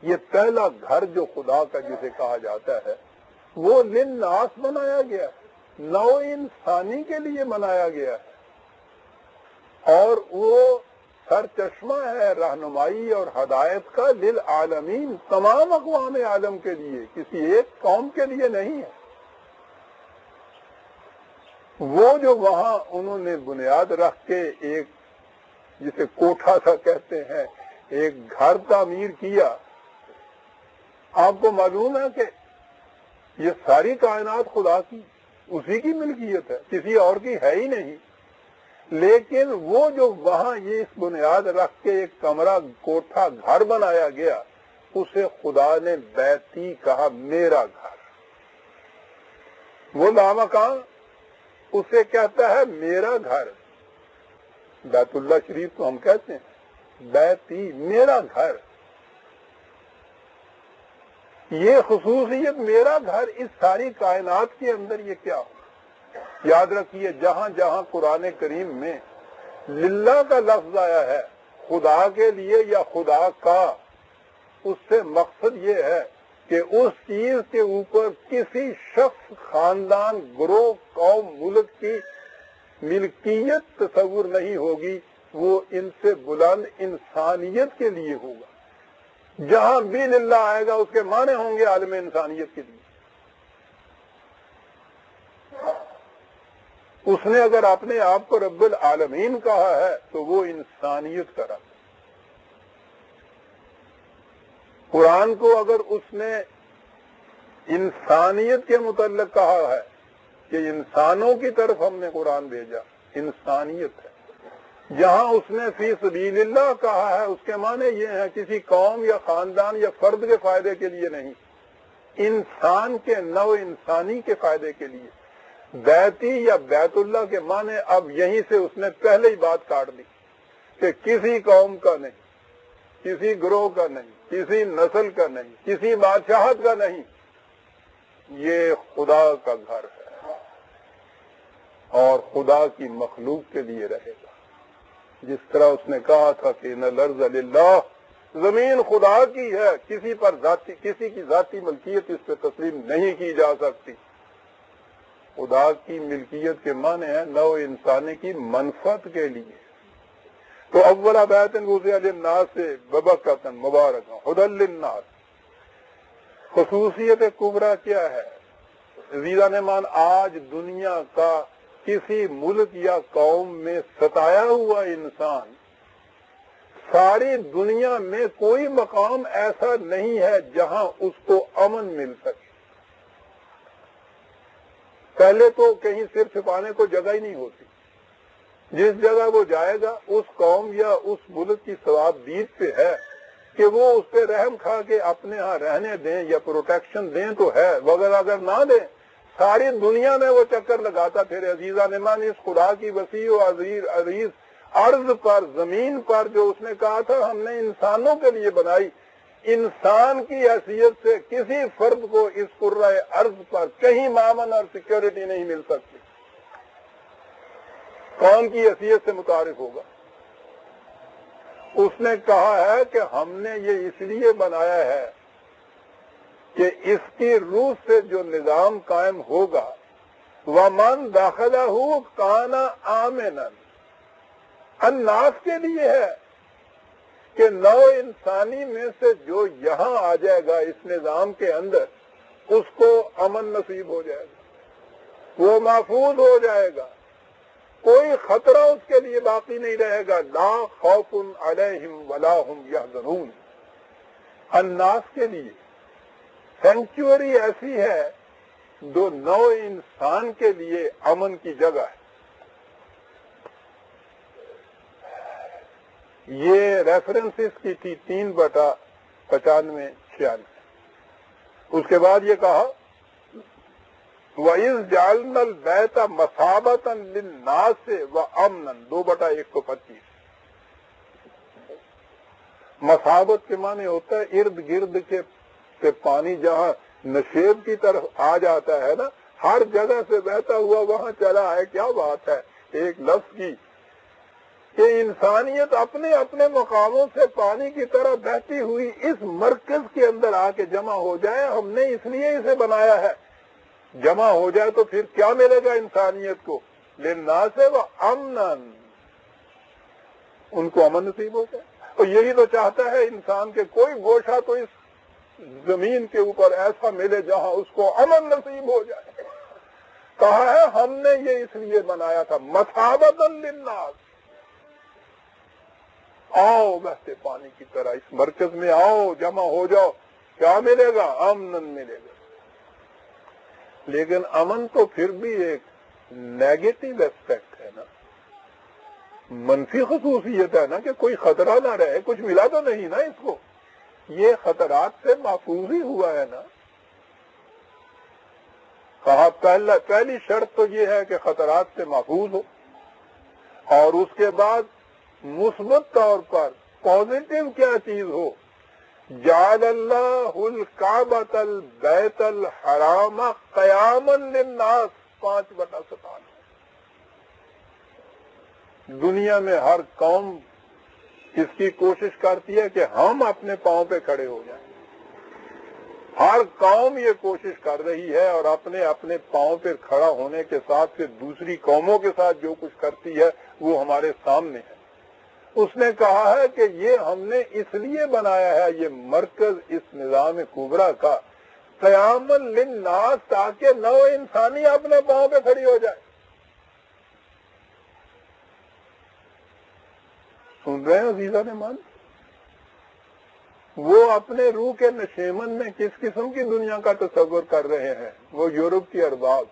یہ پہلا گھر جو خدا کا جسے کہا جاتا ہے وہ للناس بنایا گیا ہے، نو انسانی کے لیے بنایا گیا ہے، اور وہ سر چشمہ ہے رہنمائی اور ہدایت کا للعالمین، تمام اقوام عالم کے لیے، کسی ایک قوم کے لیے نہیں ہے۔ وہ جو وہاں انہوں نے بنیاد رکھ کے ایک جسے کوٹھا سا کہتے ہیں ایک گھر تعمیر کیا، آپ کو معلوم ہے کہ یہ ساری کائنات خدا کی، اسی کی ملکیت ہے، کسی اور کی ہے ہی نہیں، لیکن وہ جو وہاں یہ اس بنیاد رکھ کے ایک کمرہ کوٹھا گھر بنایا گیا اسے خدا نے بیتی کہا، میرا گھر۔ وہ لامکان اسے کہتا ہے میرا گھر، بیت اللہ شریف تو ہم کہتے ہیں، بیتی میرا گھر۔ یہ خصوصیت میرا گھر اس ساری کائنات کے اندر یہ کیا ہو؟ یاد رکھیے جہاں جہاں قرآن کریم میں للہ کا لفظ آیا ہے، خدا کے لیے یا خدا کا، اس سے مقصد یہ ہے کہ اس چیز کے اوپر کسی شخص، خاندان، گروہ، قوم، ملک کی ملکیت تصور نہیں ہوگی، وہ ان سے بلند انسانیت کے لیے ہوگا۔ جہاں بھی للہ آئے گا اس کے معنی ہوں گے عالم انسانیت کے لیے۔ اس نے اگر اپنے آپ کو رب العالمین کہا ہے تو وہ انسانیت کا رب۔ قرآن کو اگر اس نے انسانیت کے متعلق کہا ہے کہ انسانوں کی طرف ہم نے قرآن بھیجا، انسانیت ہے۔ جہاں اس نے فی سبیل اللہ کہا ہے اس کے معنی یہ ہے کسی قوم یا خاندان یا فرد کے فائدے کے لیے نہیں، انسان کے نو انسانی کے فائدے کے لیے۔ بیتی یا بیت اللہ کے معنی اب یہیں سے اس نے پہلے ہی بات کاٹ دی کہ کسی قوم کا نہیں، کسی گروہ کا نہیں، کسی نسل کا نہیں، کسی بادشاہت کا نہیں، یہ خدا کا گھر ہے اور خدا کی مخلوق کے لیے رہے گا۔ جس طرح اس نے کہا تھا کہ ان الارض للہ، زمین خدا کی ہے، کسی کی ذاتی ملکیت اس پہ تسلیم نہیں کی جا سکتی۔ خدا کی ملکیت کے معنی ہے نو انسانی کی منفعت کے لیے۔ تو اول بیت وضع للناس مبارکۃ مبارکۃ ھدی للناس، خصوصیت کبریٰ کیا ہے؟ عزیزان مان، آج دنیا کا کسی ملک یا قوم میں ستایا ہوا انسان، ساری دنیا میں کوئی مقام ایسا نہیں ہے جہاں اس کو امن مل سکے۔ پہلے تو کہیں سر چھپانے کو جگہ ہی نہیں ہوتی، جس جگہ وہ جائے گا اس قوم یا اس ملک کی ثوابدید پہ ہے کہ وہ اس پہ رحم کھا کے اپنے ہاں رہنے دیں یا پروٹیکشن دیں تو ہے، وغیرہ اگر نہ دیں ساری دنیا میں وہ چکر لگاتا پھر۔ عزیزان مان، اس خدا کی وسیع و عریض ارض پر، زمین پر جو اس نے کہا تھا ہم نے انسانوں کے لیے بنائی، انسان کی حیثیت سے کسی فرد کو اس کرۂ ارض پر کہیں مامن اور سیکیورٹی نہیں مل سکتی، قوم کی حیثیت سے متعارف ہوگا۔ اس نے کہا ہے کہ ہم نے یہ اس لیے بنایا ہے کہ اس کی روح سے جو نظام قائم ہوگا وَمَنْ دَخَلَهُ كَانَ آمِنًا، الناس کے لیے ہے کہ نو انسانی میں سے جو یہاں آ جائے گا اس نظام کے اندر اس کو امن نصیب ہو جائے گا، وہ محفوظ ہو جائے گا، کوئی خطرہ اس کے لیے باقی نہیں رہے گا، لا خوف علیہم ولا ہم یحزنون۔ الناس کے لیے سینکچوری ایسی ہے جو نو انسان کے لیے امن کی جگہ ہے۔ یہ ریفرنس اس کی تھی 3/95-96۔ اس کے بعد یہ کہا وَإِذْ جَعَلْنَا الْبَيْتَ مَثَابَةً لِلنَّاسِ وَأَمْنًا 2/125۔ مثابت کے معنی ہوتا ہے ارد گرد کے پانی جہاں نشیب کی طرف آ جاتا ہے نا، ہر جگہ سے بہتا ہوا وہاں چلا ہے۔ کیا بات ہے ایک لفظ کی کہ انسانیت اپنے اپنے مقاموں سے پانی کی طرح بہتی ہوئی اس مرکز کے اندر آ کے جمع ہو جائے۔ ہم نے اس لیے اسے بنایا ہے، جمع ہو جائے تو پھر کیا ملے گا انسانیت کو؟ للناس وامنا، ان کو امن نصیب ہو جائے۔ اور یہی تو چاہتا ہے انسان کے کوئی گوشہ تو اس زمین کے اوپر ایسا ملے جہاں اس کو امن نصیب ہو جائے۔ کہا ہے ہم نے یہ اس لیے بنایا تھا مثابۃ للناس، آؤ بہتے پانی کی طرح اس مرکز میں آؤ، جمع ہو جاؤ، کیا ملے گا؟ امن ملے گا۔ لیکن امن تو پھر بھی ایک نیگیٹو ایسپیکٹ ہے نا، منفی خصوصیت ہے نا کہ کوئی خطرہ نہ رہے، کچھ ملا تو نہیں نا اس کو، یہ خطرات سے محفوظ ہی ہوا ہے نا۔ کہا پہلی شرط تو یہ ہے کہ خطرات سے محفوظ ہو، اور اس کے بعد مثبت طور پر پازیٹو کیا چیز ہو، جعل اللہ الکعبۃ البیت الحرام قیاما للناس 5/17۔ دنیا میں ہر قوم اس کی کوشش کرتی ہے کہ ہم اپنے پاؤں پہ کھڑے ہو جائیں، ہر قوم یہ کوشش کر رہی ہے، اور اپنے اپنے پاؤں پہ کھڑا ہونے کے ساتھ پھر دوسری قوموں کے ساتھ جو کچھ کرتی ہے وہ ہمارے سامنے ہے۔ اس نے کہا ہے کہ یہ ہم نے اس لیے بنایا ہے، یہ مرکز اس نظام کبریٰ کا قیاما للناس، تاکہ نو انسانی اپنے پاؤں پہ کھڑی ہو جائے۔ سن رہے ہیں عزیزان مان؟ وہ اپنے روح کے نشیمن میں کس قسم کی دنیا کا تصور کر رہے ہیں؟ وہ یورپ کی ارباب،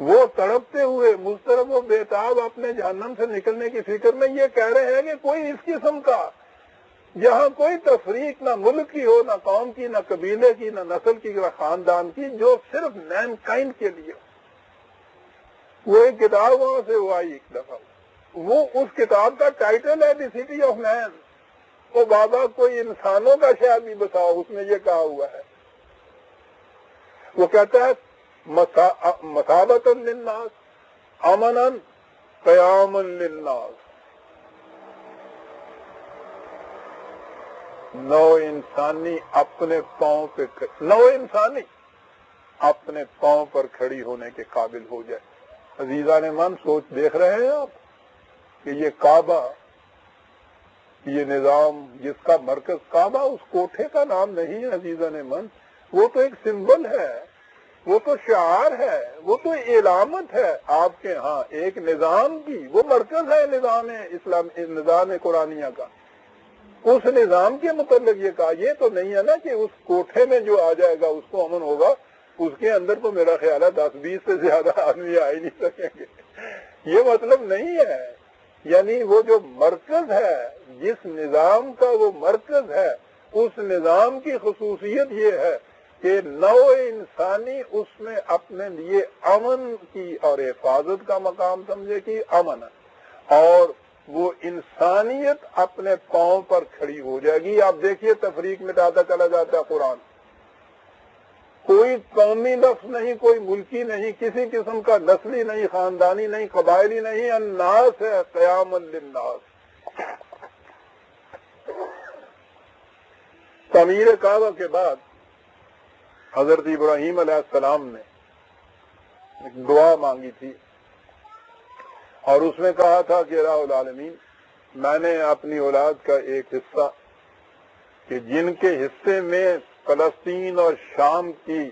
وہ تڑپتے ہوئے مضطرب و بیتاب اپنے جہنم سے نکلنے کی فکر میں یہ کہہ رہے ہیں کہ کوئی اس قسم کا جہاں کوئی تفریق نہ ملک کی ہو، نہ قوم کی، نہ قبیلے کی، نہ نسل کی، نہ خاندان کی، جو صرف مین کائنڈ کے لیے۔ وہ ایک کتاب وہاں سے وہ آئی ایک دفعہ، وہ اس کتاب کا ٹائٹل ہے دی سٹی آف مین۔ وہ بابا کوئی انسانوں کا شہر بھی بتاؤ، اس میں یہ کہا ہوا ہے۔ وہ کہتا ہے مثابۃ للناس، امنا قیاما للناس، نو انسانی اپنے پاؤں پہ، نو انسانی اپنے پاؤں پر کھڑی ہونے کے قابل ہو جائے۔ عزیزان من، سوچ دیکھ رہے ہیں آپ کہ یہ کعبہ، یہ نظام جس کا مرکز کعبہ، اس کوٹھے کا نام نہیں ہے عزیزان من، وہ تو ایک سمبل ہے، وہ تو شعار ہے، وہ تو علامت ہے آپ کے ہاں ایک نظام کی، وہ مرکز ہے نظام اسلام، نظام قرآنیہ کا۔ اس نظام کے متعلق یہ کہا، یہ تو نہیں ہے نا کہ اس کوٹھے میں جو آ جائے گا اس کو امن ہوگا، اس کے اندر تو میرا خیال ہے 10-20 سے زیادہ آدمی آ ہی نہیں سکیں گے، یہ مطلب نہیں ہے۔ یعنی وہ جو مرکز ہے، جس نظام کا وہ مرکز ہے، اس نظام کی خصوصیت یہ ہے کہ نو انسانی اس میں اپنے لیے امن کی اور حفاظت کا مقام سمجھے کہ امن ہے، اور وہ انسانیت اپنے پاؤں پر کھڑی ہو جائے گی۔ آپ دیکھیے تفریق مٹاتا چلا جاتا ہے قرآن، کوئی قومی لفظ نہیں، کوئی ملکی نہیں، کسی قسم کا نسلی نہیں، خاندانی نہیں، قبائلی نہیں، الناس ہے، قیام للناس۔ تعمیر کعبہ کے بعد حضرت ابراہیم علیہ السلام نے ایک دعا مانگی تھی اور اس میں کہا تھا کہ الہ العالمین، میں نے اپنی اولاد کا ایک حصہ کہ جن کے حصے میں فلسطین اور شام کی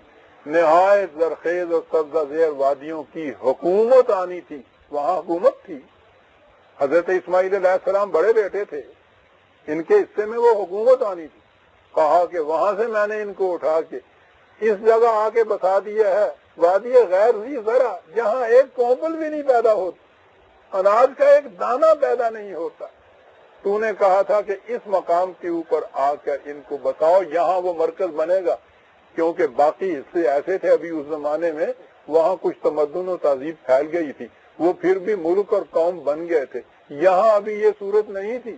نہایت زرخیز اور سبزہ زیر وادیوں کی حکومت آنی تھی، وہاں حکومت تھی. حضرت اسماعیل علیہ السلام بڑے بیٹے تھے، ان کے حصے میں وہ حکومت آنی تھی. کہا کہ وہاں سے میں نے ان کو اٹھا کے اس جگہ آ کے بتا دیا ہے، وادی غیر ذی زرع، جہاں ایک کوپل بھی نہیں پیدا ہوتا، اناج کا ایک دانہ پیدا نہیں ہوتا. تو نے کہا تھا کہ اس مقام کے اوپر آ کر ان کو بتاؤ، یہاں وہ مرکز بنے گا. کیونکہ باقی حصے ایسے تھے ابھی اس زمانے میں، وہاں کچھ تمدن و تہذیب پھیل گئی تھی، وہ پھر بھی ملک اور قوم بن گئے تھے. یہاں ابھی یہ صورت نہیں تھی.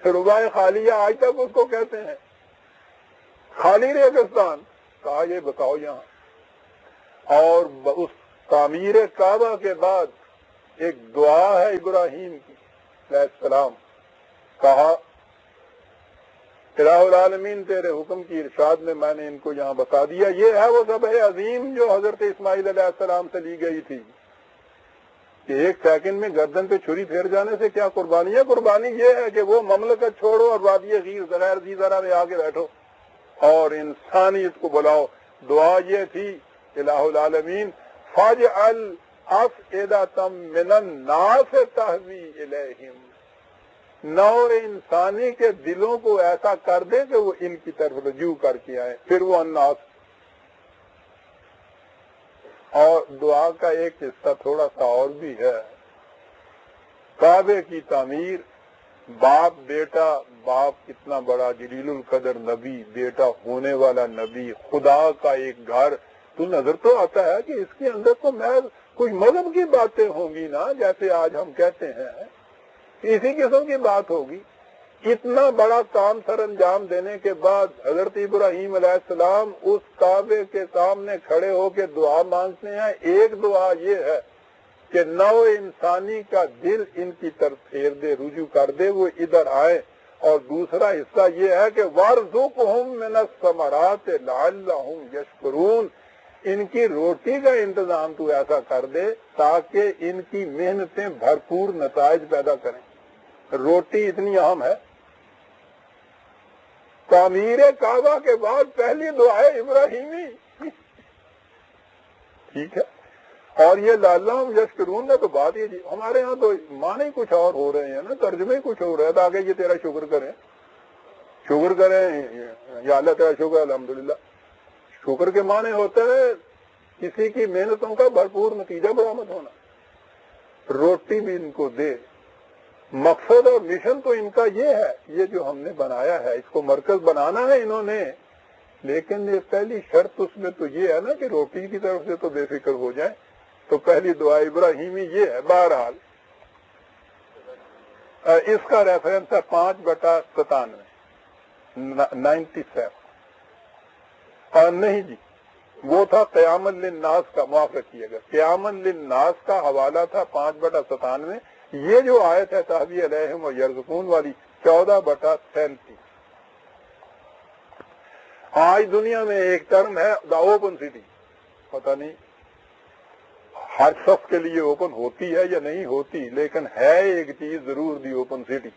ربائے خالیہ آج تک اس کو کہتے ہیں، خالی ریگستان. کہا یہ بتاؤ یہاں. اور اس تعمیر کعبہ کے بعد ایک دعا ہے ابراہیم کی علیہ السلام. کہا الہ العالمین تیرے حکم کی ارشاد میں نے ان کو یہاں بتا دیا. یہ ہے وہ ذبح عظیم جو حضرت اسماعیل علیہ السلام سے لی گئی تھی کہ ایک سیکنڈ میں گردن پہ چھری پھیر جانے سے کیا قربانی ہے. قربانی یہ ہے کہ وہ مملکت چھوڑو اور وادی غیر ذی زرع میں آگے بیٹھو اور انسانیت کو بلاؤ. دعا یہ تھی الہ العالمین فاجعل افئدۃ من الناس تہوی الیہم، نوع انسانی کے دلوں کو ایسا کر دے کہ وہ ان کی طرف رجوع کر کے آئے. پھر وہ الناس. اور دعا کا ایک حصہ تھوڑا سا اور بھی ہے. کعبے کی تعمیر، باپ بیٹا، باپ اتنا بڑا جلیل القدر نبی، بیٹا ہونے والا نبی، خدا کا ایک گھر. تو نظر تو آتا ہے کہ اس کے اندر تو محض کچھ مذہب کی باتیں ہوں گی نا، جیسے آج ہم کہتے ہیں، اسی قسم کی بات ہوگی. اتنا بڑا کام سر انجام دینے کے بعد حضرت ابراہیم علیہ السلام اس کعبے کے سامنے کھڑے ہو کے دعا مانگتے ہیں. ایک دعا یہ ہے کہ نوع انسانی کا دل ان کی طرف پھیر دے، رجوع کر دے، وہ ادھر آئے. اور دوسرا حصہ یہ ہے کہ وَارْزُقْهُم مِّنَ الثَّمَرَاتِ لَعَلَّهُمْ يَشْكُرُونَ، ان کی روٹی کا انتظام تو ایسا کر دے تاکہ ان کی محنتیں بھرپور نتائج پیدا کریں. روٹی اتنی اہم ہے. تعمیر کعبہ کے بعد پہلی دعائے ابراہیمی. ٹھیک ہے. اور یہ لعلہم یشکرون نے تو بات یہ جی، ہمارے ہاں تو معنی کچھ اور ہو رہے ہیں نا، ترجمے کچھ ہو رہا ہے تاکہ یہ تیرا شکر کریں، شکر کریں یا اللہ تیرا شکر. الحمدللہ شکر کے معنی ہوتا ہے کسی کی محنتوں کا بھرپور نتیجہ برآمد ہونا. روٹی بھی ان کو دے. مقصد اور مشن تو ان کا یہ ہے، یہ جو ہم نے بنایا ہے اس کو مرکز بنانا ہے انہوں نے، لیکن یہ پہلی شرط اس میں تو یہ ہے نا کہ روٹی کی طرف سے تو بے فکر ہو جائے. تو پہلی دعا ابراہیمی یہ ہے. بہرحال اس کا ریفرنس ہے 5/97 97. اور نہیں جی، وہ تھا قیام للناس کا، معاف رکھیے گا، قیام للناس کا حوالہ تھا 5/97. یہ جو آیت ہے تہوی علیہم و یرزقون والی 14/37. آج دنیا میں ایک ٹرم ہے دا اوپن سٹی. پتہ نہیں ہر شخص کے لیے اوپن ہوتی ہے یا نہیں ہوتی، لیکن ہے ایک چیز ضرور دی اوپن سٹی.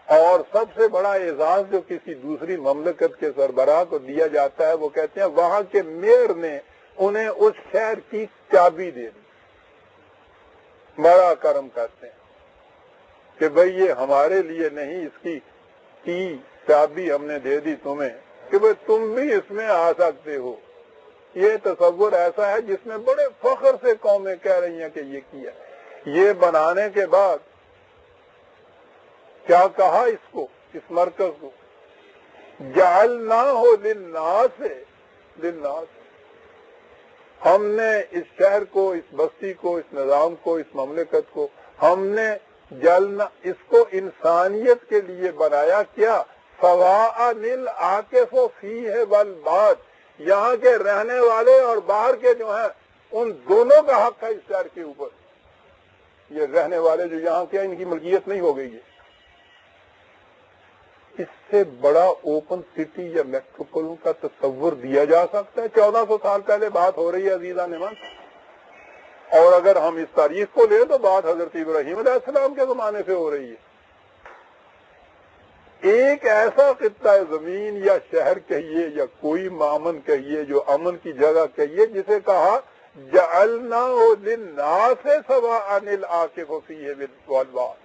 اور سب سے بڑا اعزاز جو کسی دوسری مملکت کے سربراہ کو دیا جاتا ہے، وہ کہتے ہیں وہاں کے میئر نے انہیں اس شہر کی چابی دے دی. بڑا کرم کرتے ہیں کہ بھئی یہ ہمارے لیے نہیں، اس کی چابی ہم نے دے دی تمہیں کہ بھئی تم بھی اس میں آ سکتے ہو. یہ تصور ایسا ہے جس میں بڑے فخر سے قومیں کہہ رہی ہیں کہ یہ کیا. یہ بنانے کے بعد کیا کہا اس کو، اس مرکز کو، جعلناہ للناس، للناس، ہم نے اس شہر کو، اس بستی کو، اس نظام کو، اس مملکت کو ہم نے جلنا، اس کو انسانیت کے لیے بنایا. کیا سواء العاکف فیہ والباد، یہاں کے رہنے والے اور باہر کے جو ہیں ان دونوں کا حق ہے اس شہر کے اوپر. یہ رہنے والے جو یہاں کے ان کی ملکیت نہیں ہو گئی ہے. اس سے بڑا اوپن سٹی یا میٹروپولن کا تصور دیا جا سکتا ہے؟ 1400 سال پہلے بات ہو رہی ہے عزیزان ایمان، اور اگر ہم اس تاریخ کو لیں تو بات حضرت ابراہیم علیہ السلام کے زمانے سے ہو رہی ہے۔ ایک ایسا خطہ زمین یا شہر کہیے یا کوئی مامن کہیے جو امن کی جگہ کہیے، جسے کہا جعلناہ للناس سواء العاکف فیہ والباد،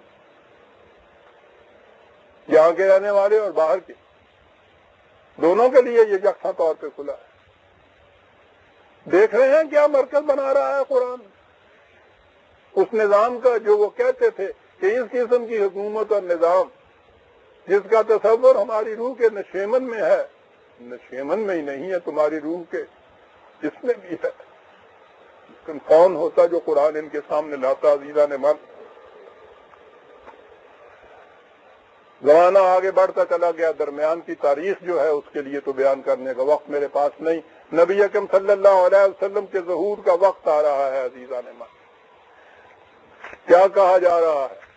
یہاں کے رہنے والے اور باہر کے دونوں کے لیے یہ یکساں طور پہ کھلا ہے۔ دیکھ رہے ہیں کیا مرکز بنا رہا ہے قرآن، اس نظام کا جو وہ کہتے تھے کہ اس قسم کی حکومت اور نظام جس کا تصور ہماری روح کے نشیمن میں ہے، نشیمن میں ہی نہیں ہے، تمہاری روح کے اس میں بھی ہے، لیکن کون ہوتا جو قرآن ان کے سامنے لاتا؟ عزیزان من، زمانہ آگے بڑھتا چلا گیا، درمیان کی تاریخ جو ہے اس کے لیے تو بیان کرنے کا وقت میرے پاس نہیں۔ نبی اکرم صلی اللہ علیہ وسلم کے ظہور کا وقت آ رہا ہے عزیزان من۔ کیا کہا جا رہا ہے؟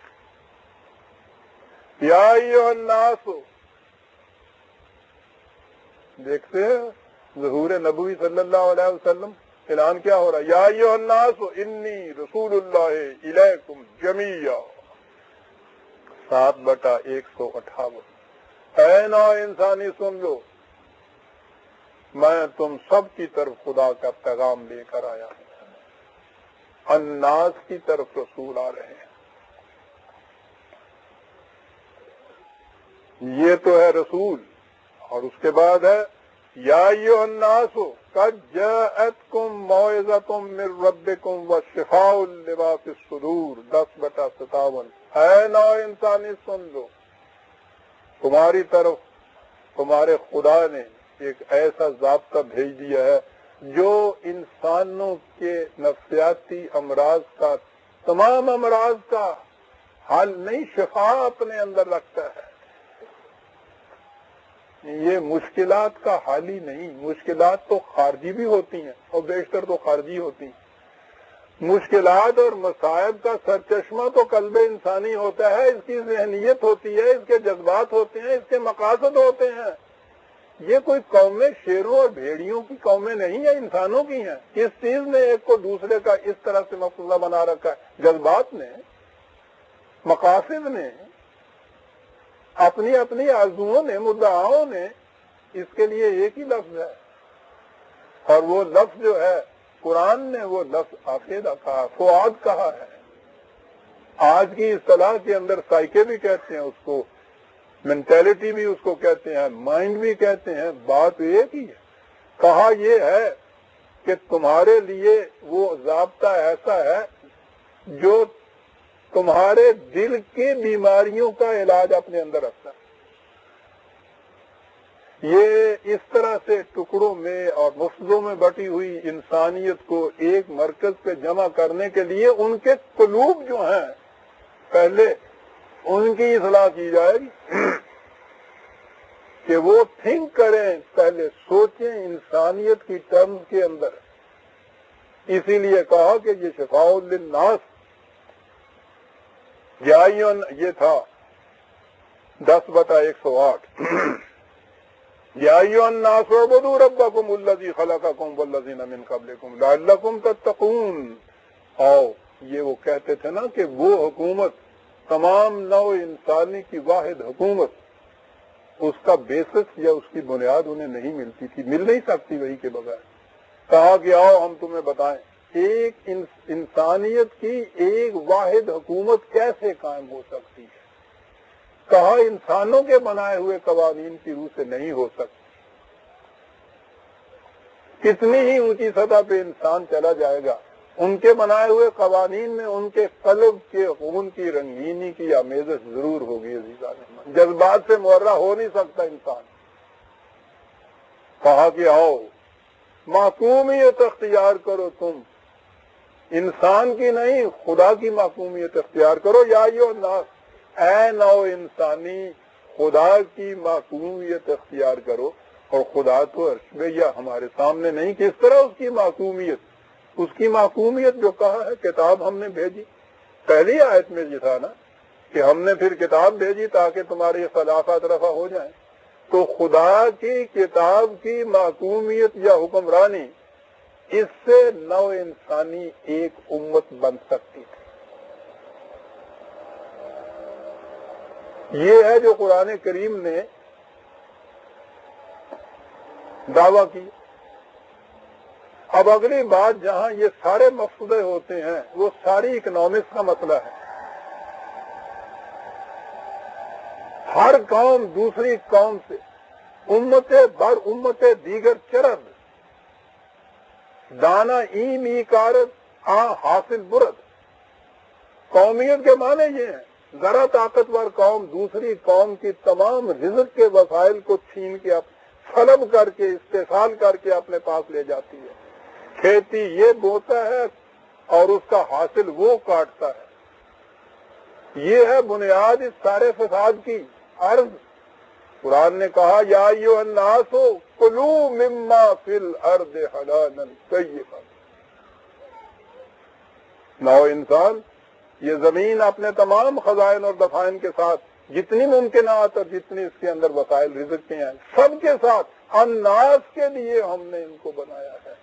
یا ایھا الناس، دیکھتے ہیں ظہور نبوی صلی اللہ علیہ وسلم، اعلان کیا ہو رہا ہے؟ یا ایھا الناس انی رسول اللہ الیکم جمیعا، 7/158۔ اے نو انسانی سن لو، میں تم سب کی طرف خدا کا پیغام لے کر آیا ہوں۔ الناس کی طرف رسول آ رہے ہیں، یہ تو ہے رسول، اور اس کے بعد ہے یا ایھا الناس قد جاءتکم موعظۃ من ربکم وشفاء لما فی الصدور، 10/57۔ اے نو انسانی سن لو، تمہاری طرف تمہارے خدا نے ایک ایسا ضابطہ بھیج دیا ہے جو انسانوں کے نفسیاتی امراض کا، تمام امراض کا حل نہیں، شفا اپنے اندر رکھتا ہے۔ یہ مشکلات کا حل ہی نہیں، مشکلات تو خارجی بھی ہوتی ہیں اور بیشتر تو خارجی ہوتی ہیں۔ مشکلات اور مصائب کا سرچشمہ تو قلب انسانی ہوتا ہے، اس کی ذہنیت ہوتی ہے، اس کے جذبات ہوتے ہیں، اس کے مقاصد ہوتے ہیں۔ یہ کوئی قومیں شیروں اور بھیڑیوں کی قومیں نہیں ہیں، انسانوں کی ہیں۔ کس چیز نے ایک کو دوسرے کا اس طرح سے مفروضہ بنا رکھا ہے؟ جذبات نے، مقاصد نے، اپنی اپنی آرزوؤں نے، مدعاؤں نے۔ اس کے لیے ایک ہی لفظ ہے، اور وہ لفظ جو ہے قرآن نے وہ لفظ عقیدہ کہا، فؤاد کہا ہے۔ آج کی اصطلاح کے اندر سائیکے بھی کہتے ہیں اس کو، مینٹیلٹی بھی اس کو کہتے ہیں، مائنڈ بھی کہتے ہیں، بات ایک ہی ہے۔ کہا یہ ہے کہ تمہارے لیے وہ ضابطہ ایسا ہے جو تمہارے دل کی بیماریوں کا علاج اپنے اندر رکھتا ہے۔ یہ اس طرح سے ٹکڑوں میں اور مفضوں میں بٹی ہوئی انسانیت کو ایک مرکز پہ جمع کرنے کے لیے ان کے قلوب جو ہیں پہلے ان کی اصلاح کی جائے گی کہ وہ تھنک کریں، پہلے سوچیں انسانیت کی ٹرمز کے اندر۔ اسی لیے کہا کہ یہ شفاء للناس، یہ تھا 10/108۔ یا ایھا الناس اعبدوا ربکم الذی خلقکم والذین من قبلکم لعلکم تتقون۔ یہ وہ کہتے تھے نا کہ وہ حکومت، تمام نوع انسانی کی واحد حکومت، اس کا بیسس یا اس کی بنیاد انہیں نہیں ملتی تھی، مل نہیں سکتی وہی کے بغیر۔ کہا کہ آؤ ہم تمہیں بتائیں ایک انسانیت کی ایک واحد حکومت کیسے قائم ہو سکتی ہے۔ کہا انسانوں کے بنائے ہوئے قوانین کی روح سے نہیں ہو سکتی۔ کتنی ہی اونچی سطح پہ انسان چلا جائے گا، ان کے بنائے ہوئے قوانین میں ان کے قلب کے خون کی رنگینی کی آمیزش ضرور ہوگی عزیزان، جذبات سے معرہ ہو نہیں سکتا انسان۔ کہا کہ آؤ معصومیت اختیار کرو، تم انسان کی نہیں خدا کی معصومیت اختیار کرو۔ یا ایھا الناس، اے نو انسانی، خدا کی معصومیت اختیار کرو۔ اور خدا تو عرش میں یا ہمارے سامنے نہیں، کس طرح اس کی معصومیت جو کہا ہے کتاب ہم نے بھیجی۔ پہلی آیت میں یہ تھا نا کہ ہم نے پھر کتاب بھیجی تاکہ تمہاری اختلافات رفع ہو جائیں. تو خدا کی کتاب کی محکومیت یا حکمرانی، اس سے نو انسانی ایک امت بن سکتی تھی. یہ ہے جو قرآن کریم نے دعویٰ کی. اب اگلی بات جہاں یہ سارے مقصودے ہوتے ہیں وہ ساری اکنامکس کا مسئلہ ہے. ہر قوم دوسری قوم سے امت بر امت دیگر چرد دانا ایم ای کارت آ حاصل برد. قومیت کے معنی یہ ہیں ذرا طاقتور قوم دوسری قوم کی تمام رزق کے وسائل کو چھین کے طلب کر کے استحصال کر کے اپنے پاس لے جاتی ہے. کھیتی یہ بوتا ہے اور اس کا حاصل وہ کاٹتا ہے. یہ ہے بنیاد اس سارے فساد کی. عرض قرآن نے کہا یا ایھا الناس کلوا مما فی الارض حلالا طیبا. نو انسان، یہ زمین اپنے تمام خزائن اور دفائن کے ساتھ جتنی ممکنات اور جتنی اس کے اندر وسائل رزق کے ہیں سب کے ساتھ الناس کے لیے ہم نے ان کو بنایا ہے.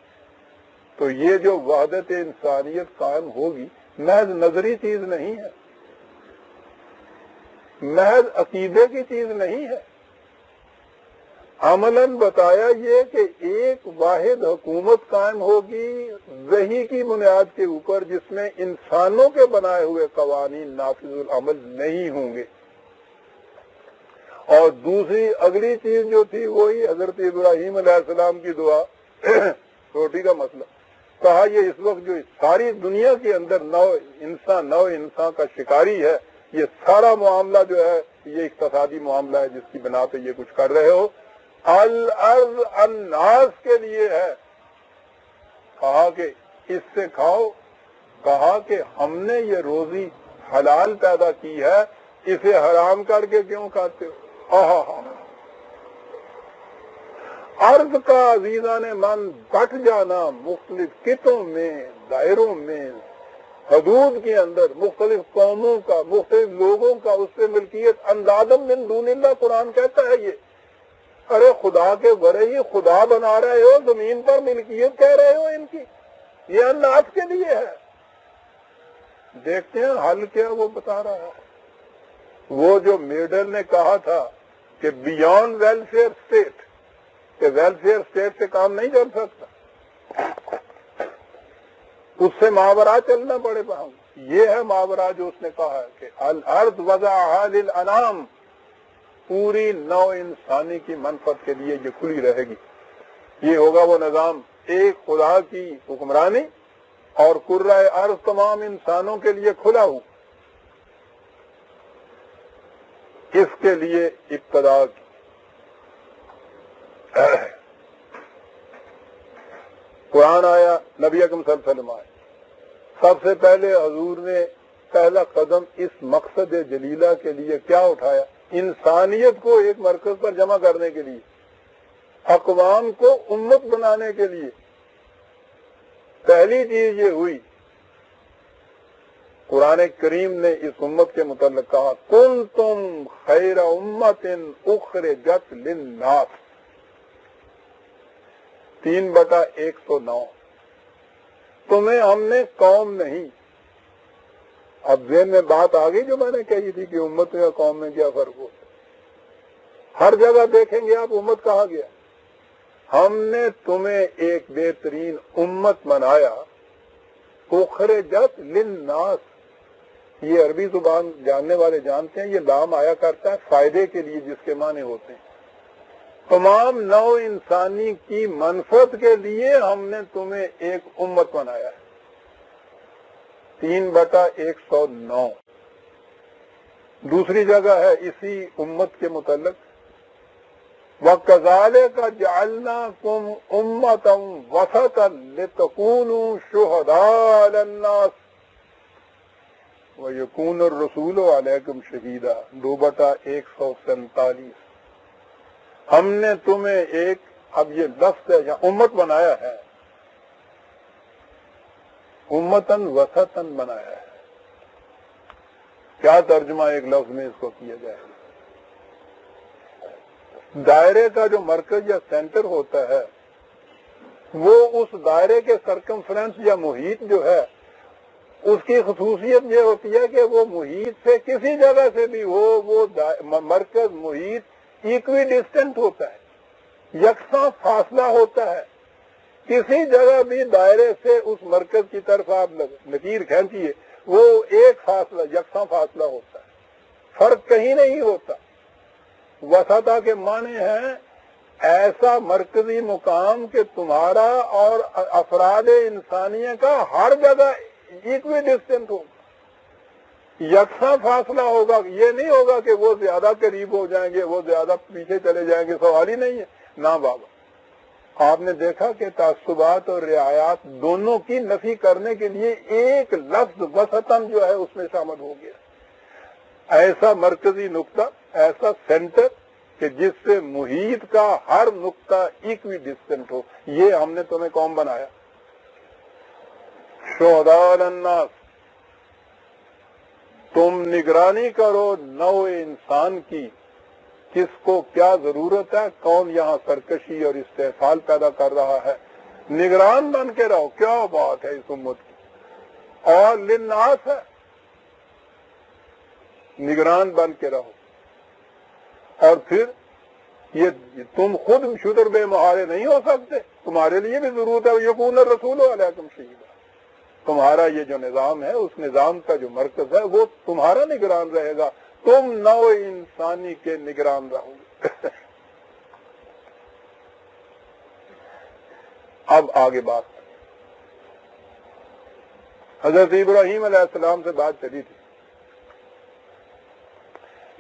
تو یہ جو وحدت انسانیت قائم ہوگی محض نظری چیز نہیں ہے، محض عقیدے کی چیز نہیں ہے. عملاً بتایا یہ کہ ایک واحد حکومت قائم ہوگی وحی کی بنیاد کے اوپر جس میں انسانوں کے بنائے ہوئے قوانین نافذ العمل نہیں ہوں گے. اور دوسری اگلی چیز جو تھی وہی حضرت ابراہیم علیہ السلام کی دعا روٹی کا مسئلہ. کہا یہ اس وقت جو ساری دنیا کے اندر نو انسان کا شکاری ہے، یہ سارا معاملہ جو ہے یہ اقتصادی معاملہ ہے جس کی بنا پہ یہ کچھ کر رہے ہو. الارض الناس کے لیے ہے. کہا کہ اس سے کھاؤ. کہا کہ ہم نے یہ روزی حلال پیدا کی ہے، اسے حرام کر کے کیوں کھاتے ہو؟ ارض کا عزیزان من بٹ جانا مختلف کتوں میں، دائروں میں، حدود کے اندر مختلف قوموں کا، مختلف لوگوں کا اس پہ ملکیت اندازم من دون اللہ قرآن کہتا ہے. یہ ارے خدا کے ورے ہی خدا بنا رہے ہو، زمین پر ملکیت کہہ رہے ہو ان کی. یہ الناس کے لیے ہے. دیکھتے ہیں حل کیا وہ بتا رہا ہے. وہ جو میڈل نے کہا تھا کہ بیانڈ ویلفیئر اسٹیٹ، کہ ویلفیئر اسٹیٹ سے کام نہیں چل سکتا، اس سے ماورا چلنا پڑے گا. یہ ہے ماورا جو اس نے کہا ہے کہ الارض وضعها للانام، پوری نو انسانی کی منفعت کے لیے یہ کھلی رہے گی. یہ ہوگا وہ نظام، ایک خدا کی حکمرانی اور کرۂ ارض تمام انسانوں کے لیے کھلا ہو. اس کے لیے ابتدا کی قرآن آیا، نبی اکرم صلی اللہ علیہ وسلم آئے. سب سے پہلے حضور نے پہلا قدم اس مقصد جلیلہ کے لیے کیا اٹھایا؟ انسانیت کو ایک مرکز پر جمع کرنے کے لیے، اقوام کو امت بنانے کے لیے. پہلی چیز یہ ہوئی، قرآن کریم نے اس امت کے متعلق کہا کنتم خیر امت اخرجت للناس، 3/109. تمہیں ہم نے قوم نہیں. اب ذہن میں بات آ گئی جو میں نے کہی تھی کہ امت میں اور قوم میں کیا فرق ہوتا ہے. ہر جگہ دیکھیں گے آپ امت کہا گیا. ہم نے تمہیں ایک بہترین امت بنایا، اخرجت للناس. یہ عربی زبان جاننے والے جانتے ہیں یہ لام آیا کرتا ہے فائدے کے لیے، جس کے معنی ہوتے ہیں تمام نو انسانی کی منفعت کے لیے ہم نے تمہیں ایک امت بنایا ہے. 3/109. دوسری جگہ ہے اسی امت کے متعلق وَكَذَلِكَ جَعَلْنَاكُمْ أُمَّةً وَسَطًا لِتَكُونُوا شُهَدَاءَ عَلَى النَّاسِ وَيَكُونَ الرَّسُولُ عَلَيْكُمْ شَهِيدًا. 2/147. ہم نے تمہیں ایک، اب یہ لفظ ہے یہاں امت بنایا ہے، امتن وسطن بنایا ہے. کیا ترجمہ ایک لفظ میں اس کو کیا جائے گا؟ دائرے کا جو مرکز یا سینٹر ہوتا ہے وہ اس دائرے کے سرکمفرنس یا محیط جو ہے اس کی خصوصیت یہ ہوتی ہے کہ وہ محیط سے کسی جگہ سے بھی ہو وہ مرکز محیط ایکوی ڈسٹنٹ ہوتا ہے، یکساں فاصلہ ہوتا ہے. کسی جگہ بھی دائرے سے اس مرکز کی طرف آپ لکیر کھینچیے وہ ایک فاصلہ یکساں فاصلہ ہوتا ہے، فرق کہیں نہیں ہوتا. وسطہ کے معنی ہیں ایسا مرکزی مقام کہ تمہارا اور افراد انسانیہ کا ہر جگہ ایکوی ڈسٹنٹ ہوگا، یکساں فاصلہ ہوگا. یہ نہیں ہوگا کہ وہ زیادہ قریب ہو جائیں گے وہ زیادہ پیچھے چلے جائیں گے، سوال ہی نہیں ہے. نہ بابا، آپ نے دیکھا کہ تعصبات اور رعایات دونوں کی نفی کرنے کے لیے ایک لفظ وسطن جو ہے اس میں شامل ہو گیا. ایسا مرکزی نقطہ، ایسا سینٹر کہ جس سے محیط کا ہر نقطہ ایکوی ڈسٹنٹ ہو. یہ ہم نے تمہیں قوم بنایا. شہداء الناس، تم نگرانی کرو نوع انسان کی، کس کو کیا ضرورت ہے، کون یہاں سرکشی اور استحصال پیدا کر رہا ہے. نگران بن کے رہو. کیا بات ہے اس امت کی. اور للناس ہے، نگران بن کے رہو. اور پھر یہ تم خود شتر بے مہارے نہیں ہو سکتے، تمہارے لیے بھی ضرورت ہے یکون الرسول علیکم شہیدا. تمہارا یہ جو نظام ہے اس نظام کا جو مرکز ہے وہ تمہارا نگران رہے گا. تم نوع انسانی کے نگران رہو گے. اب آگے بات، حضرت ابراہیم علیہ السلام سے بات چلی تھی.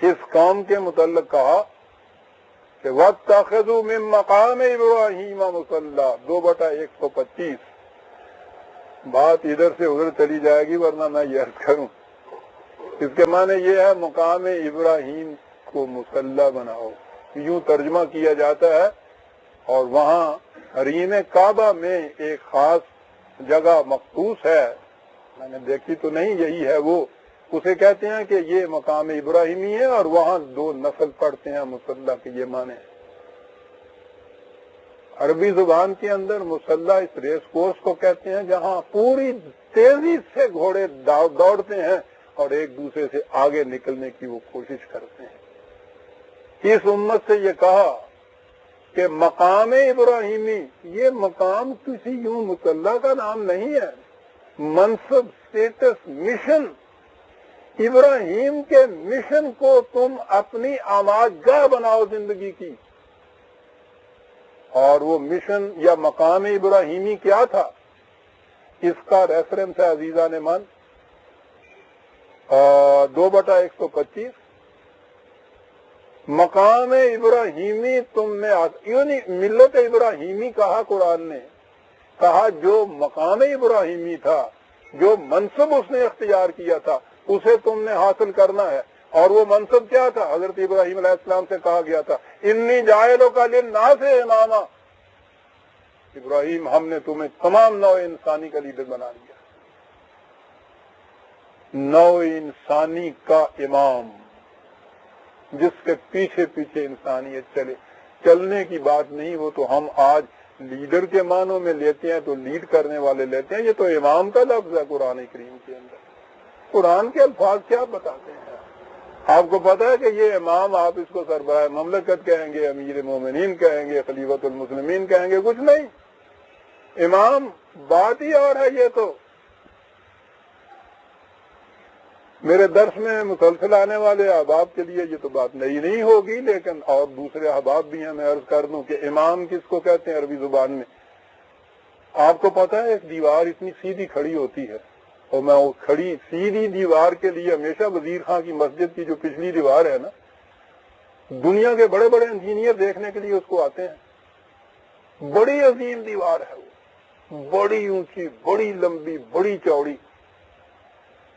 اس قوم کے متعلق کہا کہ وَاتَّخَذُوا مِن مَّقَامِ إِبْرَاهِيمَ مُصَلًّى 2/125. بات ادھر سے ادھر چلی جائے گی ورنہ میں یہ عرض کروں. اس کے معنی یہ ہے مقام ابراہیم کو مصلی بناؤ، یوں ترجمہ کیا جاتا ہے. اور وہاں حریم کعبہ میں ایک خاص جگہ مخصوص ہے، میں نے دیکھی تو نہیں، یہی ہے وہ، اسے کہتے ہیں کہ یہ مقام ابراہیمی ہے اور وہاں 2 نفل پڑھتے ہیں مصلی کے. یہ معنی ہے. عربی زبان کے اندر مصلی اس ریس کورس کو کہتے ہیں جہاں پوری تیزی سے گھوڑے دوڑتے ہیں اور ایک دوسرے سے آگے نکلنے کی وہ کوشش کرتے ہیں. اس امت سے یہ کہا کہ مقام ابراہیمی، یہ مقام کسی یوں مصلی کا نام نہیں ہے، منصب، سٹیٹس، مشن. ابراہیم کے مشن کو تم اپنی آماج گاہ بناؤ زندگی کی. اور وہ مشن یا مقام ابراہیمی کیا تھا، اس کا ریفرنس ہے عزیزان من 2/125. مقام ابراہیمی تم نے، یعنی ملت ابراہیمی کہا قرآن نے، کہا جو مقام ابراہیمی تھا، جو منصب اس نے اختیار کیا تھا اسے تم نے حاصل کرنا ہے. اور وہ منصب کیا تھا؟ حضرت ابراہیم علیہ السلام سے کہا گیا تھا انی جاعلک للناس اماما. ابراہیم ہم نے تمہیں تمام نوع انسانی کا لیڈر بنا دیا، نوع انسانی کا امام، جس کے پیچھے پیچھے انسانیت چلے. چلنے کی بات نہیں، وہ تو ہم آج لیڈر کے معنوں میں لیتے ہیں تو لیڈ کرنے والے لیتے ہیں. یہ تو امام کا لفظ ہے قرآن کریم کے اندر. قرآن کے الفاظ کیا بتاتے ہیں؟ آپ کو پتا ہے کہ یہ امام، آپ اس کو سربراہ مملکت کہیں گے، امیر مومنین کہیں گے، خلیفۃ المسلمین کہیں گے، کچھ نہیں. امام بات ہی اور ہے. یہ تو میرے درس میں مسلسل آنے والے احباب کے لیے یہ تو بات نئی نہیں ہوگی، لیکن اور دوسرے احباب بھی ہیں. میں عرض کر دوں کہ امام کس کو کہتے ہیں عربی زبان میں. آپ کو پتا ہے ایک دیوار اتنی سیدھی کھڑی ہوتی ہے، اور میں وہ کھڑی سیدھی دیوار کے لیے ہمیشہ وزیر خان کی مسجد کی جو پچھلی دیوار ہے نا، دنیا کے بڑے بڑے انجینئر دیکھنے کے لیے اس کو آتے ہیں. بڑی عظیم دیوار ہے وہ، بڑی اونچی، بڑی لمبی، بڑی چوڑی،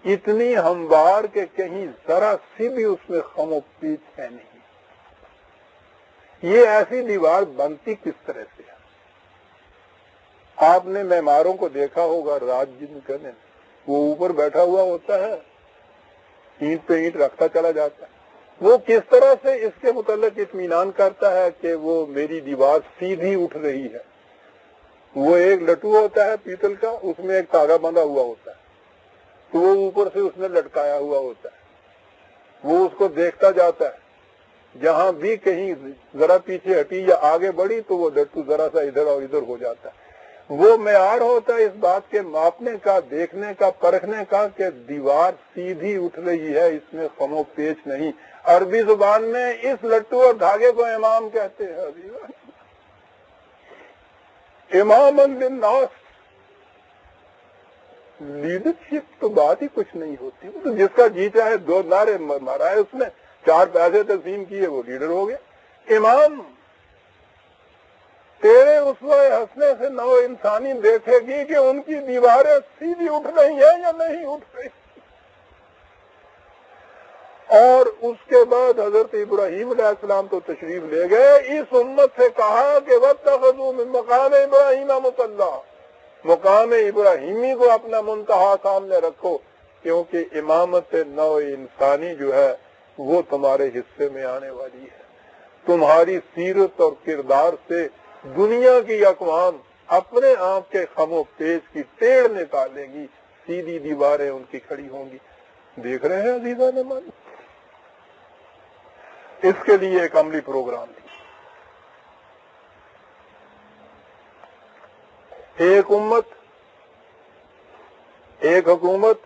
اتنی ہموار کہ کہیں ذرا سی بھی اس میں خم و پیچ ہے نہیں. یہ ایسی دیوار بنتی کس طرح سے ہے؟ آپ نے معماروں کو دیکھا ہوگا، رات جن کا وہ اوپر بیٹھا ہوا ہوتا ہے، اینٹ پہ اینٹ رکھتا چلا جاتا ہے. وہ کس طرح سے اس کے متعلق اطمینان کرتا ہے کہ وہ میری دیوار سیدھی اٹھ رہی ہے. وہ ایک لٹو ہوتا ہے پیتل کا, اس میں ایک تاگا بندھا ہوا ہوتا ہے, تو وہ اوپر سے اس نے لٹکایا ہوا ہوتا ہے. وہ اس کو دیکھتا جاتا ہے, جہاں بھی کہیں ذرا پیچھے ہٹی یا آگے بڑھی تو وہ لٹو ذرا سا ادھر اور ادھر ہو جاتا ہے. وہ معیار ہوتا ہے اس بات کے ماپنے کا, دیکھنے کا, پرکھنے کا کہ دیوار سیدھی اٹھ رہی ہے, اس میں خم و پیچ نہیں. عربی زبان میں اس لٹو اور دھاگے کو امام کہتے ہیں. امام للناس, لیڈرشپ تو بات ہی کچھ نہیں ہوتی. تو جس کا جی چاہے 2 نعرے مارا ہے اس نے, 4 پیسے تقسیم کیے, وہ لیڈر ہو گیا. امام تیرے اسوہ حسنے سے نو انسانی دیکھے گی کہ ان کی دیواریں سیدھی اٹھ رہی ہیں یا نہیں اٹھ رہی. اور اس کے بعد حضرت ابراہیم علیہ السلام تو تشریف لے گئے. اس امت سے کہا کہ واتخذوا من مقام ابراہیم مصلی, مقام ابراہیمی کو اپنا منتہا سامنے رکھو, کیونکہ امامت نو انسانی جو ہے وہ تمہارے حصے میں آنے والی ہے. تمہاری سیرت اور کردار سے دنیا کی اقوام اپنے آپ کے خم و پیچ کی ٹیڑھ نکالے گی, سیدھی دیواریں ان کی کھڑی ہوں گی. دیکھ رہے ہیں عزیزان ہمارے, اس کے لیے ایک عملی پروگرام دی. ایک امت, ایک حکومت,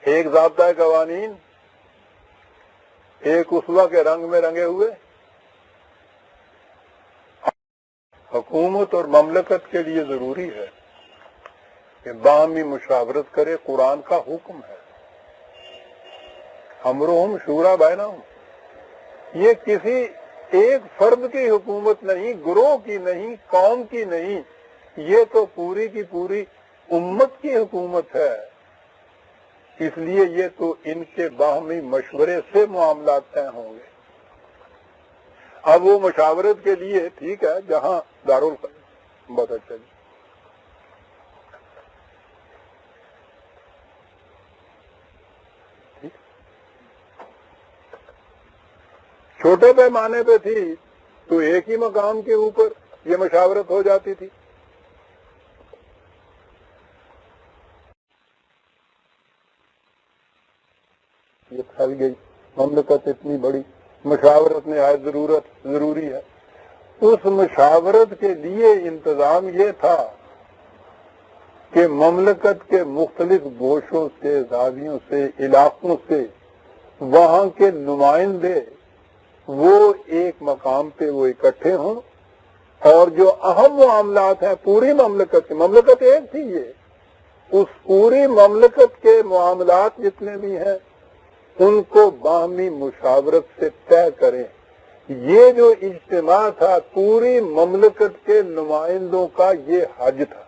ایک ضابطۂ قوانین, ایک اسوہ کے رنگ میں رنگے ہوئے. حکومت اور مملکت کے لیے ضروری ہے کہ باہمی مشاورت کرے. قرآن کا حکم ہے امرہم شورا بینہم. یہ کسی ایک فرد کی حکومت نہیں, گروہ کی نہیں, قوم کی نہیں, یہ تو پوری کی پوری امت کی حکومت ہے. اس لیے یہ تو ان کے باہمی مشورے سے معاملات طے ہوں گے. اب وہ مشاورت کے لیے ٹھیک ہے جہاں دارالقرار, بہت اچھا جی, چھوٹے پیمانے پہ تھی تو ایک ہی مقام کے اوپر یہ مشاورت ہو جاتی تھی. یہ پھیل گئی مملکت اتنی بڑی, مشاورت نہایت ضروری ہے. اس مشاورت کے لیے انتظام یہ تھا کہ مملکت کے مختلف گوشوں سے, زاویوں سے, علاقوں سے وہاں کے نمائندے وہ ایک مقام پہ وہ اکٹھے ہوں, اور جو اہم معاملات ہیں پوری مملکت کی, مملکت ایک تھی یہ, اس پوری مملکت کے معاملات جتنے بھی ہیں ان کو باہمی مشاورت سے طے کریں. یہ جو اجتماع تھا پوری مملکت کے نمائندوں کا یہ حج تھا.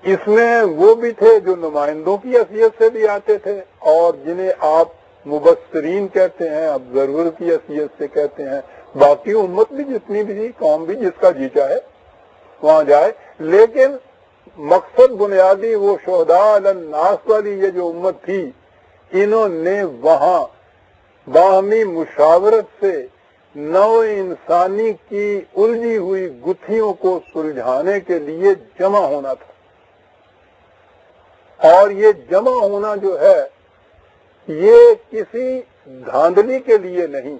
اس میں وہ بھی تھے جو نمائندوں کی حیثیت سے بھی آتے تھے, اور جنہیں آپ مبصرین کہتے ہیں, آبزرور کی حیثیت سے کہتے ہیں. باقی امت بھی جتنی بھی, قوم بھی, جس کا جی چاہے وہاں جائے. لیکن مقصد بنیادی وہ شہداء علی الناس والی یہ جو امت تھی, انہوں نے وہاں باہمی مشاورت سے نو انسانی کی الجھی ہوئی گتھیوں کو سلجھانے کے لیے جمع ہونا تھا. اور یہ جمع ہونا جو ہے یہ کسی دھاندلی کے لیے نہیں,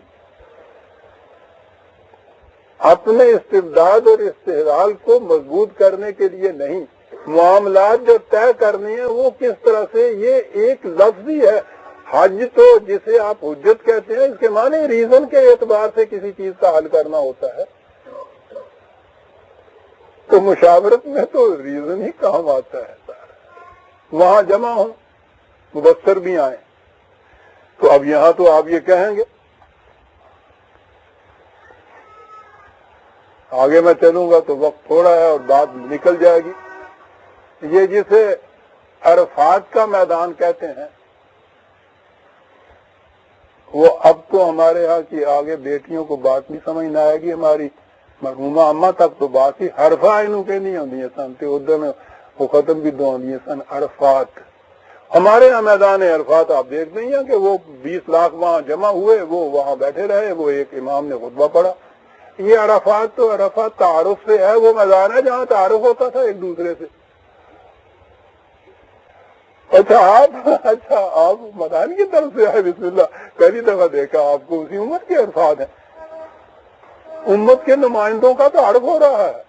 اپنے استبداد اور استحلال کو مضبوط کرنے کے لیے نہیں. معاملات جو طے کرنے ہیں وہ کس طرح سے, یہ ایک لفظ ہی ہے. حج تو جسے آپ حجت کہتے ہیں, اس کے معنی ریزن کے اعتبار سے کسی چیز کا حل کرنا ہوتا ہے. تو مشاورت میں تو ریزن ہی کام آتا ہے. وہاں جمع ہوں, مبصر بھی آئیں. تو اب یہاں تو آپ یہ کہیں گے, آگے میں چلوں گا تو وقت تھوڑا ہے اور بات نکل جائے گی. یہ جسے عرفات کا میدان کہتے ہیں, وہ اب تو ہمارے ہاں کی آگے بیٹیوں کو بات نہیں سمجھ نہ آئے گی. ہماری مرحومہ اماں تک تو بات ہی حرفہ انہوں کے نہیں ہوتی ہے سنتے ادھر میں وہ ختم بھی دعا دیے سن عرفات. ہمارے یہاں میدان عرفات آپ دیکھتے ہیں کہ وہ 20 لاکھ وہاں جمع ہوئے, وہ وہاں بیٹھے رہے, وہ ایک امام نے خطبہ پڑھا. یہ عرفات تو عرفات تعارف سے ہے, وہ میدان ہے جہاں تعارف ہوتا تھا ایک دوسرے سے. اچھا آپ میدان کی طرف سے آئے, بسم اللہ, پہلی دفعہ دیکھا آپ کو. اسی امت کے عرفات ہیں, امت کے نمائندوں کا تعارف ہو رہا ہے,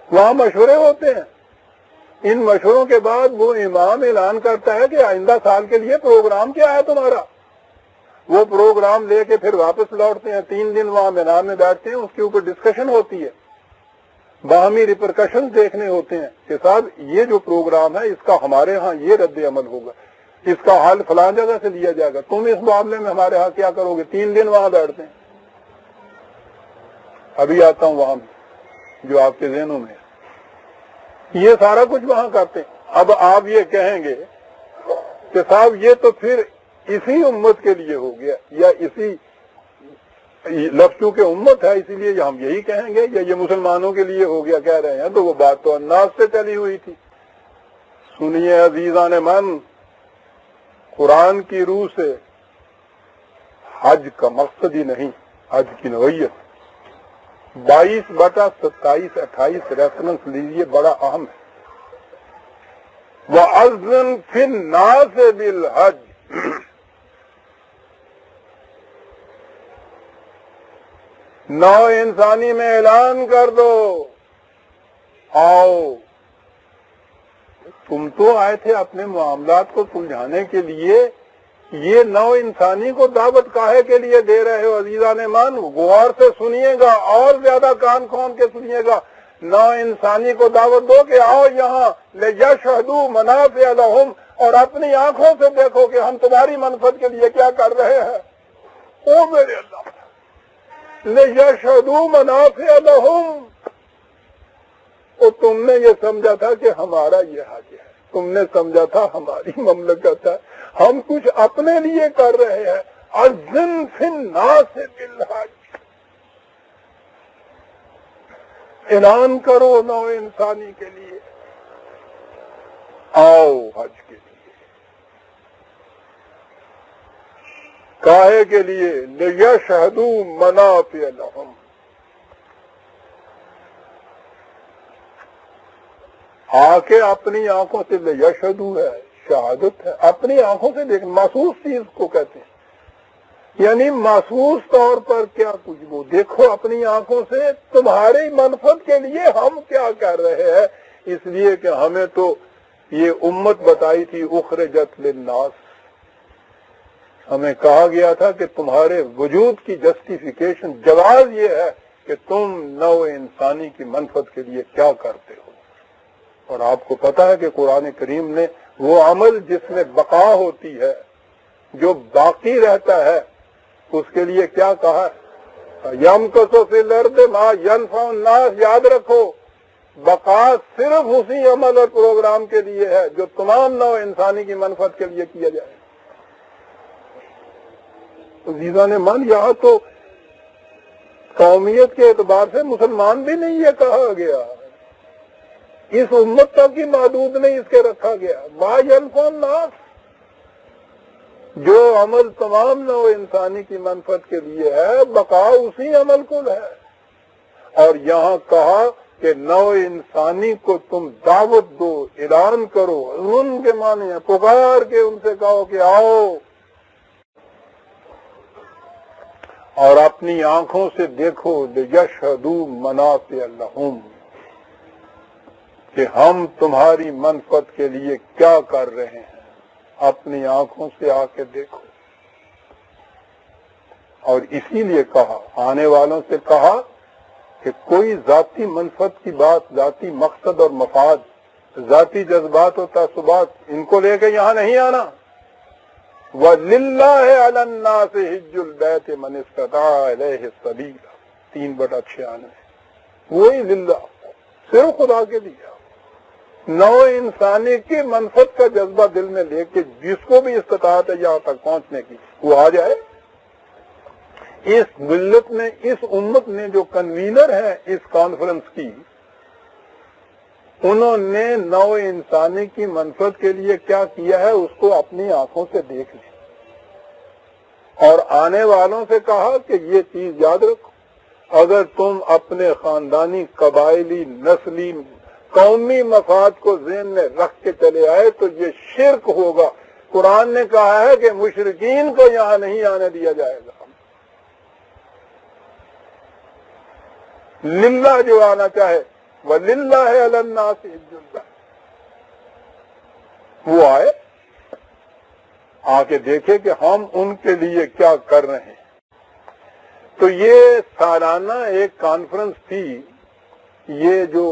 وہاں مشورے ہوتے ہیں. ان مشوروں کے بعد وہ امام اعلان کرتا ہے کہ آئندہ سال کے لیے پروگرام کیا ہے تمہارا. وہ پروگرام لے کے پھر واپس لوٹتے ہیں, 3 دن وہاں میدان میں بیٹھتے ہیں, اس کے اوپر ڈسکشن ہوتی ہے, باہمی ریپرکشن دیکھنے ہوتے ہیں کہ صاحب یہ جو پروگرام ہے اس کا ہمارے ہاں یہ رد عمل ہوگا, اس کا حل فلاں جگہ سے لیا جائے گا, تم اس معاملے میں ہمارے ہاں کیا کرو گے. 3 دن وہاں بیٹھتے ہیں. ابھی آتا ہوں وہاں جو آپ کے ذہنوں میں ہے, یہ سارا کچھ وہاں کرتے ہیں. اب آپ یہ کہیں گے کہ صاحب یہ تو پھر اسی امت کے لیے ہو گیا, یا اسی لفظ چونکہ امت ہے اسی لیے ہم یہی کہیں گے, یا یہ مسلمانوں کے لیے ہو گیا کہہ رہے ہیں. تو وہ بات تو الناس سے چلی ہوئی تھی. سنیے عزیزان من, قرآن کی روح سے حج کا مقصد ہی نہیں, حج کی نوعیت. 22/27-28 ریفرنس لیجیے, بڑا اہم ہے. وَأَذِّن فِي النَّاسِ بِالْحَجِّ, نو انسانی میں اعلان کر دو, آؤ. تم تو آئے تھے اپنے معاملات کو سلجھانے کے لیے, یہ نو انسانی کو دعوت کاہے کے لیے دے رہے ہو. عزیزان مان, غور سے سنیے گا, اور زیادہ کان کھول کے سنیے گا. نو انسانی کو دعوت دو کہ آؤ یہاں, لِیَشْهَدُوا مَنَافِعَ لَهُمْ, اور اپنی آنکھوں سے دیکھو کہ ہم تمہاری منفعت کے لیے کیا کر رہے ہیں. او میرے اللہ, لِیَشْهَدُوا مَنَافِعَ لَهُمْ. اور تم نے یہ سمجھا تھا کہ ہمارا یہ حج ہے, تم نے سمجھا تھا ہماری مملکت ہے, ہم کچھ اپنے لیے کر رہے ہیں. اذن فی الناس بالحج, اعلان کرو نو انسانی کے لیے, آؤ حج کے لیے. کاہے کے لیے؟ لِیَشْهَدُوا مَنَافِعَ لَهُمْ. آ کے اپنی آنکھوں سے, لِیَشْهَدُوا ہے, شہادت ہے, اپنی آنکھوں سے دیکھ, محسوس چیز کو کہتے ہیں. یعنی محسوس طور پر کیا کچھ وہ دیکھو اپنی آنکھوں سے, تمہاری منفعت کے لیے ہم کیا کر رہے ہیں. اس لیے کہ ہمیں تو یہ امت بتائی تھی, اخرجت للناس, ہمیں کہا گیا تھا کہ تمہارے وجود کی جسٹیفیکیشن, جواز یہ ہے کہ تم نو انسانی کی منفعت کے لیے کیا کرتے ہو. اور آپ کو پتا ہے کہ قرآن کریم نے وہ عمل جس میں بقا ہوتی ہے, جو باقی رہتا ہے, اس کے لیے کیا کہا ہے؟ یمکث فی الارض ما ینفع الناس. یاد رکھو, بقا صرف اسی عمل اور پروگرام کے لیے ہے جو تمام نو انسانی کی منفعت کے لیے کیا جائے. عزیزان من, یہاں تو قومیت کے اعتبار سے مسلمان بھی نہیں یہ کہا گیا, اس امت تک ہی محدود نہیں اس کے رکھا گیا. ما ینفع الناس, جو عمل تمام نو انسانی کی منفعت کے لیے ہے, بقا اسی عمل کو ہے. اور یہاں کہا کہ نو انسانی کو تم دعوت دو, اعلان کرو. ان کے معنی ہے پکار کے ان سے کہو کہ آؤ, اور اپنی آنکھوں سے دیکھو. لِیَشْهَدُوا مَنَافِعَ لَهُمْ, کہ ہم تمہاری منفعت کے لیے کیا کر رہے ہیں. اپنی آنکھوں سے آ کے دیکھو. اور اسی لیے کہا, آنے والوں سے کہا کہ کوئی ذاتی منفعت کی بات, ذاتی مقصد اور مفاد, ذاتی جذبات و تعصبات, ان کو لے کے یہاں نہیں آنا. وَلِلَّهِ عَلَى النَّاسِ حِجُّ الْبَيْتِ مَنِ اسْتَطَاعَ إِلَيْهِ السَّبِيلَ, 3/96. وہی للہ, صرف خدا کے لیے. نو انسانی کی منفعت کا جذبہ دل میں لے کے جس کو بھی استطاعت ہے یہاں تک پہنچنے کی, وہ آ جائے. اس ملت میں, اس امت میں جو کنوینر ہے اس کانفرنس کی, انہوں نے نو انسانی کی منفعت کے لیے کیا کیا ہے اس کو اپنی آنکھوں سے دیکھ لیں، اور آنے والوں سے کہا کہ یہ چیز یاد رکھو، اگر تم اپنے خاندانی، قبائلی، نسلی، قومی مفاد کو ذہن میں رکھ کے چلے آئے تو یہ شرک ہوگا۔ قرآن نے کہا ہے کہ مشرکین کو یہاں نہیں آنے دیا جائے گا، للہ جو آنا چاہے وَلِلَّهِ عَلَى النَّاسِ حِجُّ الْبَيْتِ، وہ آئے، آ کے دیکھے کہ ہم ان کے لیے کیا کر رہے ہیں۔ تو یہ سالانہ ایک کانفرنس تھی، یہ جو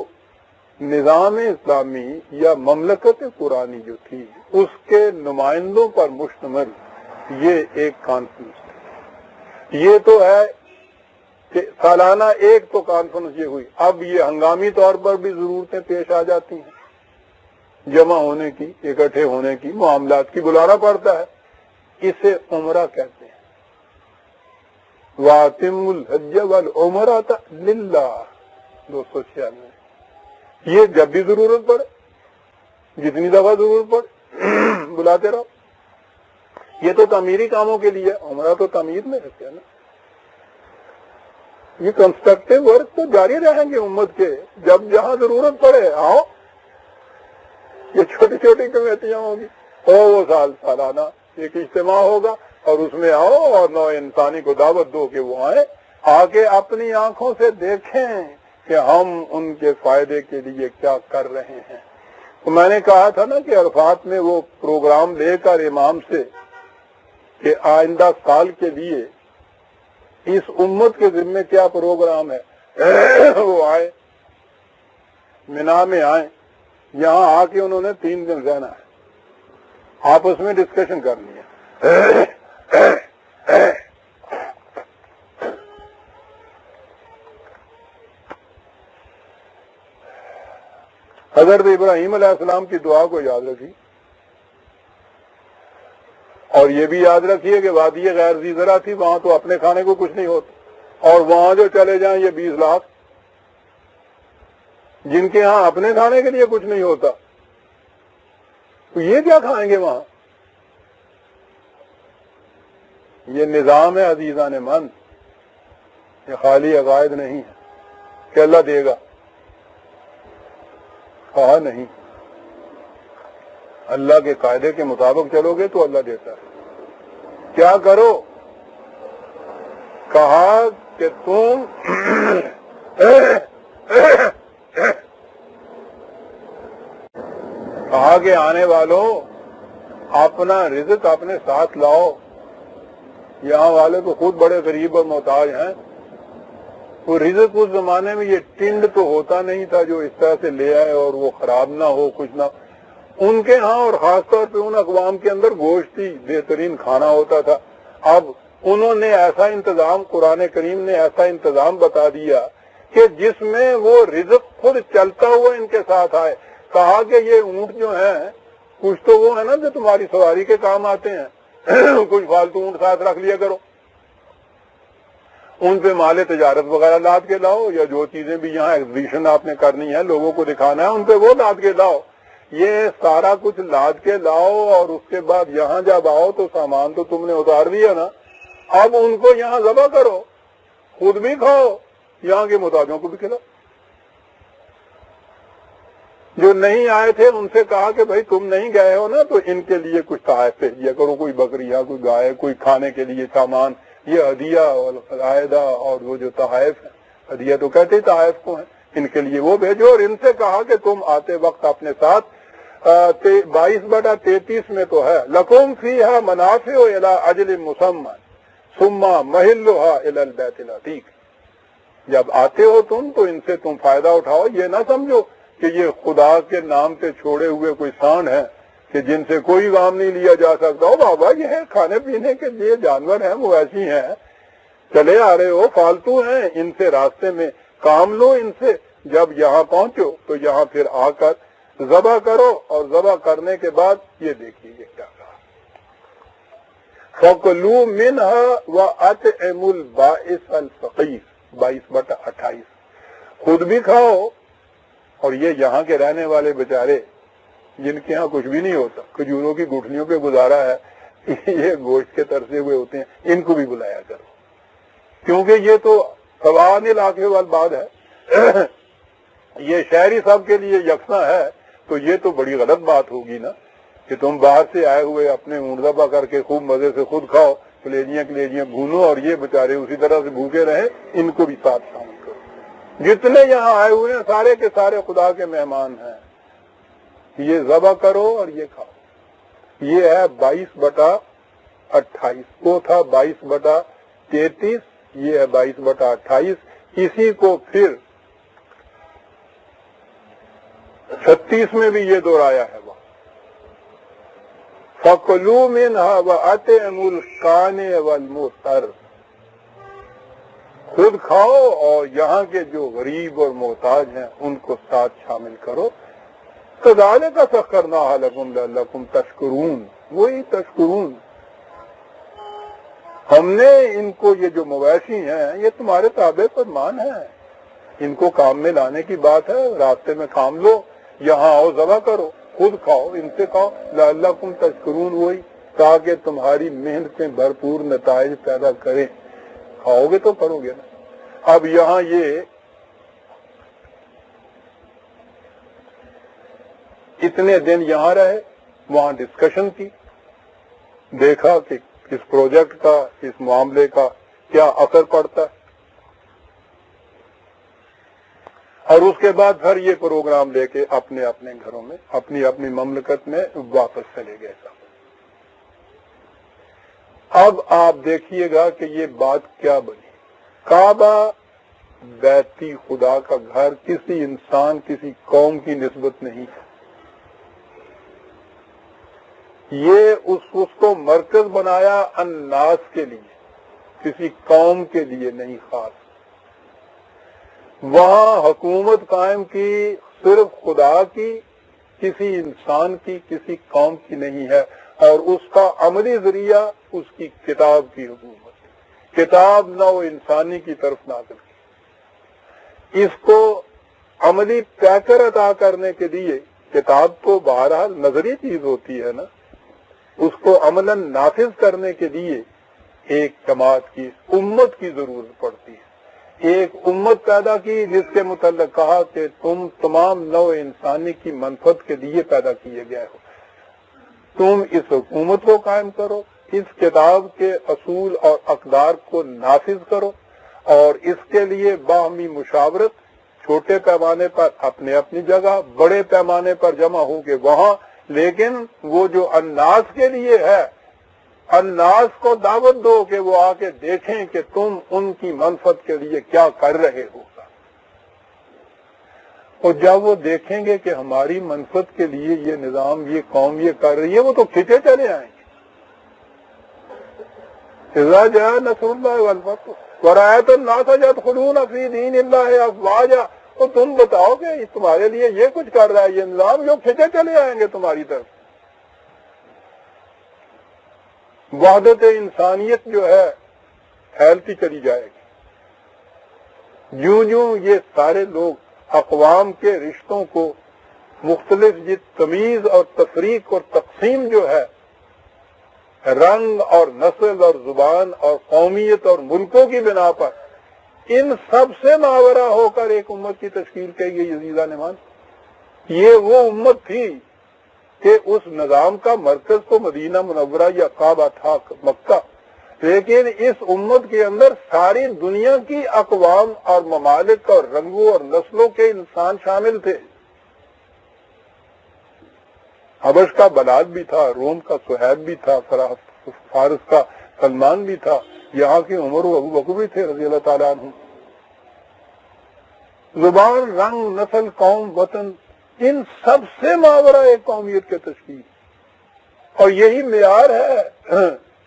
نظام اسلامی یا مملکت قرآنی جو تھی اس کے نمائندوں پر مشتمل یہ ایک کانفرنس تھی۔ یہ تو ہے کہ سالانہ ایک تو کانفرنس یہ ہوئی، اب یہ ہنگامی طور پر بھی ضرورتیں پیش آ جاتی ہیں، جمع ہونے کی، اکٹھے ہونے کی، معاملات کی بلانا پڑتا ہے، اسے عمرہ کہتے ہیں۔ وَأَتِمُّ الْحَجَّ وَالْعُمْرَةَ لِلَّهِ 296۔ یہ جب بھی ضرورت پڑے، جتنی دفعہ ضرورت پڑے بلاتے رہو۔ یہ تو تعمیری کاموں کے لیے، عمرہ تو تعمیر میں رہتے ہیں نا۔ یہ کنسٹرکٹیو ورک تو جاری رہیں گے امت کے، جب جہاں ضرورت پڑے آؤ۔ یہ چھوٹی چھوٹی کمیٹیاں ہوں گی، اور وہ سالانہ ایک اجتماع ہوگا، اور اس میں آؤ اور نو انسانی کو دعوت دو کہ وہ آئیں، آ کے اپنی آنکھوں سے دیکھیں کہ ہم ان کے فائدے کے لیے کیا کر رہے ہیں۔ تو میں نے کہا تھا نا کہ عرفات میں وہ پروگرام لے کر امام سے کہ آئندہ سال کے لیے اس امت کے ذمے کیا پروگرام ہے، وہ آئے، مینا میں آئیں، یہاں آ کے انہوں نے 3 دن رہنا ہے، آپس میں ڈسکشن کرنی ہے۔ حضرت ابراہیم علیہ السلام کی دعا کو یاد رکھیے، اور یہ بھی یاد رکھیے کہ وادی غیر ذی زرع تھی، وہاں تو اپنے کھانے کو کچھ نہیں ہوتا، اور وہاں جو چلے جائیں یہ 20 لاکھ جن کے ہاں اپنے کھانے کے لیے کچھ نہیں ہوتا، تو یہ کیا کھائیں گے وہاں؟ یہ نظام ہے عزیزان من، یہ خالی عقائد نہیں ہے کہ اللہ دے گا، کہا نہیں، اللہ کے قاعدے کے مطابق چلو گے تو اللہ دیتا ہے۔ کیا کرو؟ کہا کہ تم کہا کہ آنے والوں اپنا رزق اپنے ساتھ لاؤ، یہاں والے تو خود بڑے غریب اور محتاج ہیں، وہ رزق اس زمانے میں یہ ٹنڈ تو ہوتا نہیں تھا جو اس طرح سے لے آئے اور وہ خراب نہ ہو، کچھ نہ، ان کے ہاں اور خاص طور پہ ان اقوام کے اندر گوشت ہی بہترین کھانا ہوتا تھا۔ اب انہوں نے ایسا انتظام، قرآن کریم نے ایسا انتظام بتا دیا کہ جس میں وہ رزق خود چلتا ہوا ان کے ساتھ آئے۔ کہا کہ یہ اونٹ جو ہیں کچھ تو وہ ہے نا جو تمہاری سواری کے کام آتے ہیں، کچھ فالتو اونٹ ساتھ رکھ لیا کرو، ان پہ مال تجارت وغیرہ لاد کے لاؤ، یا جو چیزیں بھی یہاں ایگزیبیشن آپ نے کرنی ہے، لوگوں کو دکھانا ہے، ان پہ وہ لاد کے لاؤ۔ یہ سارا کچھ لاد کے لاؤ، اور اس کے بعد یہاں جب آؤ تو سامان تو تم نے اتار دیا نا، اب ان کو یہاں ذبح کرو، خود بھی کھاؤ، یہاں کے محتاجوں کو بھی کھلاؤ۔ جو نہیں آئے تھے ان سے کہا کہ بھائی تم نہیں گئے ہو نا، تو ان کے لیے کچھ تحائف بھیجیا کرو، کوئی بکریاں، کوئی گائے، کوئی کھانے کے لیے سامان، یہ ہدیہ والعائدہ، اور وہ جو تحائف ہے، ہدیہ تو کہتے ہی تحائف کو ہیں، ان کے لیے وہ بھیجو۔ اور ان سے کہا کہ تم آتے وقت اپنے ساتھ 22/33 میں تو ہے، لَكُمْ فِيهَا مَنَافِعُ إِلَىٰ أَجْلٍ مُّسَمًّى ثُمَّ مَحِلُّهَا إِلَى الْبَيْتِ الْعَتِيقِ۔ جب آتے ہو تم تو ان سے تم فائدہ اٹھاؤ، یہ نہ سمجھو کہ یہ خدا کے نام پہ چھوڑے ہوئے کوئی سانڈ ہے کہ جن سے کوئی کام نہیں لیا جا سکتا۔ ہو بابا، یہ ہے کھانے پینے کے لیے جانور ہیں، وہ ایسی ہیں، چلے آ رہے ہو، فالتو ہیں، ان سے راستے میں کام لو ان سے، جب یہاں پہنچو تو یہاں پھر آ کر ذبح کرو، اور ذبح کرنے کے بعد یہ دیکھیے یہ کیا کہا، فَكُلُوا مِنْهَا وَأَطْعِمُوا الْبَائِسَ الْفَقِيرَ 22/28۔ خود بھی کھاؤ اور یہ یہاں کے رہنے والے بیچارے جن کے ہاں کچھ بھی نہیں ہوتا، کھجوروں کی گٹھلیوں پہ گزارا ہے، یہ گوشت کے ترسے ہوئے ہوتے ہیں، ان کو بھی بلایا کرو، کیونکہ یہ تو سوان علاقے والی بات ہے، یہ شہری سب کے لیے یکساں ہے، تو یہ تو بڑی غلط بات ہوگی نا کہ تم باہر سے آئے ہوئے اپنے اونٹ ذبح کر کے خوب مزے سے خود کھاؤ، کلیجیاں بھونو، اور یہ بیچارے اسی طرح سے بھوکے رہیں، ان کو بھی ساتھ شامل کرو۔ جتنے یہاں آئے ہوئے ہیں سارے کے سارے خدا کے مہمان ہیں، یہ ذبح کرو اور یہ کھاؤ۔ یہ ہے 22/28، وہ تھا 22/33، یہ ہے 22/28۔ اسی کو پھر 36 میں بھی یہ دہرایا ہے، وہ فَكُلُوا مِنْهَا وَأَطْعِمُوا الْقَانِعَ وَالْمُعْتَرَّ، خود کھاؤ اور یہاں کے جو غریب اور محتاج ہیں ان کو ساتھ شامل کرو۔ كَذَلِكَ سَخَّرْنَاهَا لَكُمْ لَعَلَّكُمْ تَشْكُرُونَ، وہی تشکرون، ہم نے ان کو، یہ جو مویشی ہیں یہ تمہارے تابع فرمان ہیں، ان کو کام میں لانے کی بات ہے، راستے میں کام لو، یہاں آؤ ذبح کرو، خود کھاؤ، ان سے کھاؤ، لعلکم تشکرون، وہی تاکہ تمہاری محنتیں بھرپور نتائج پیدا کریں۔ کھاؤ گے تو کرو گے نا۔ اب یہاں یہ اتنے دن یہاں رہے، وہاں ڈسکشن کی، دیکھا کہ اس پروجیکٹ کا، اس معاملے کا کیا اثر پڑتا ہے، اور اس کے بعد پھر یہ پروگرام لے کے اپنے اپنے گھروں میں، اپنی اپنی مملکت میں واپس چلے گئے سب۔ اب آپ دیکھیے گا کہ یہ بات کیا بنی۔ کعبہ بیتی خدا کا گھر کسی انسان، کسی قوم کی نسبت نہیں ہے، یہ اس کو مرکز بنایا الناس کے لیے، کسی قوم کے لیے نہیں خاص۔ وہاں حکومت قائم کی صرف خدا کی، کسی انسان کی، کسی قوم کی نہیں ہے، اور اس کا عملی ذریعہ اس کی کتاب کی حکومت، کتاب نو انسانی کی طرف نازل کی۔ اس کو عملی پیکر عطا کرنے کے لیے، کتاب تو بہرحال نظری چیز ہوتی ہے نا، اس کو عملاً نافذ کرنے کے لیے ایک جماعت کی، امت کی ضرورت پڑتی ہے۔ ایک امت پیدا کی جس کے متعلق کہا کہ تم تمام نوع انسانی کی منفعت کے لیے پیدا کیے گئے ہو، تم اس حکومت کو قائم کرو، اس کتاب کے اصول اور اقدار کو نافذ کرو، اور اس کے لیے باہمی مشاورت، چھوٹے پیمانے پر اپنے اپنی جگہ، بڑے پیمانے پر جمع ہو کے وہاں، لیکن وہ جو الناس کے لیے ہے، الناس کو دعوت دو کہ وہ آ کے دیکھیں کہ تم ان کی منفعت کے لیے کیا کر رہے ہو، اور جب وہ دیکھیں گے کہ ہماری منفعت کے لیے یہ نظام، یہ قوم یہ کر رہی ہے، وہ تو کھچے چلے آئیں گے۔ اذا جاء نصر اللہ والفتح ورأیت الناس يدخلون فی دین اللہ افواجا، تو تم بتاؤ کہ تمہارے لیے یہ کچھ کر رہا ہے یہ نظام، جو کھچے چلے آئیں گے تمہاری طرف۔ وحدت انسانیت جو ہے پھیلتی چلی جائے گی، یوں یوں یہ سارے لوگ اقوام کے رشتوں کو مختلف تمیز اور تفریق اور تقسیم جو ہے، رنگ اور نسل اور زبان اور قومیت اور ملکوں کی بنا پر، ان سب سے ماورا ہو کر ایک امت کی تشکیل کی گئی۔ عزیزان ایمان، یہ وہ امت تھی کہ اس نظام کا مرکز تو مدینہ منورہ یا کعبہ تھا، مکہ، لیکن اس امت کے اندر ساری دنیا کی اقوام اور ممالک اور رنگوں اور نسلوں کے انسان شامل تھے۔ حبش کا بلال بھی تھا، روم کا سہیب بھی تھا، فارس کا سلمان بھی تھا، یہاں کے عمر و ابو بکر بھی تھے رضی اللہ تعالیٰ عنہ۔ زبان، رنگ، نسل، قوم، وطن، ان سب سے ماورا ایک قومیت کے تشکیل، اور یہی معیار ہے۔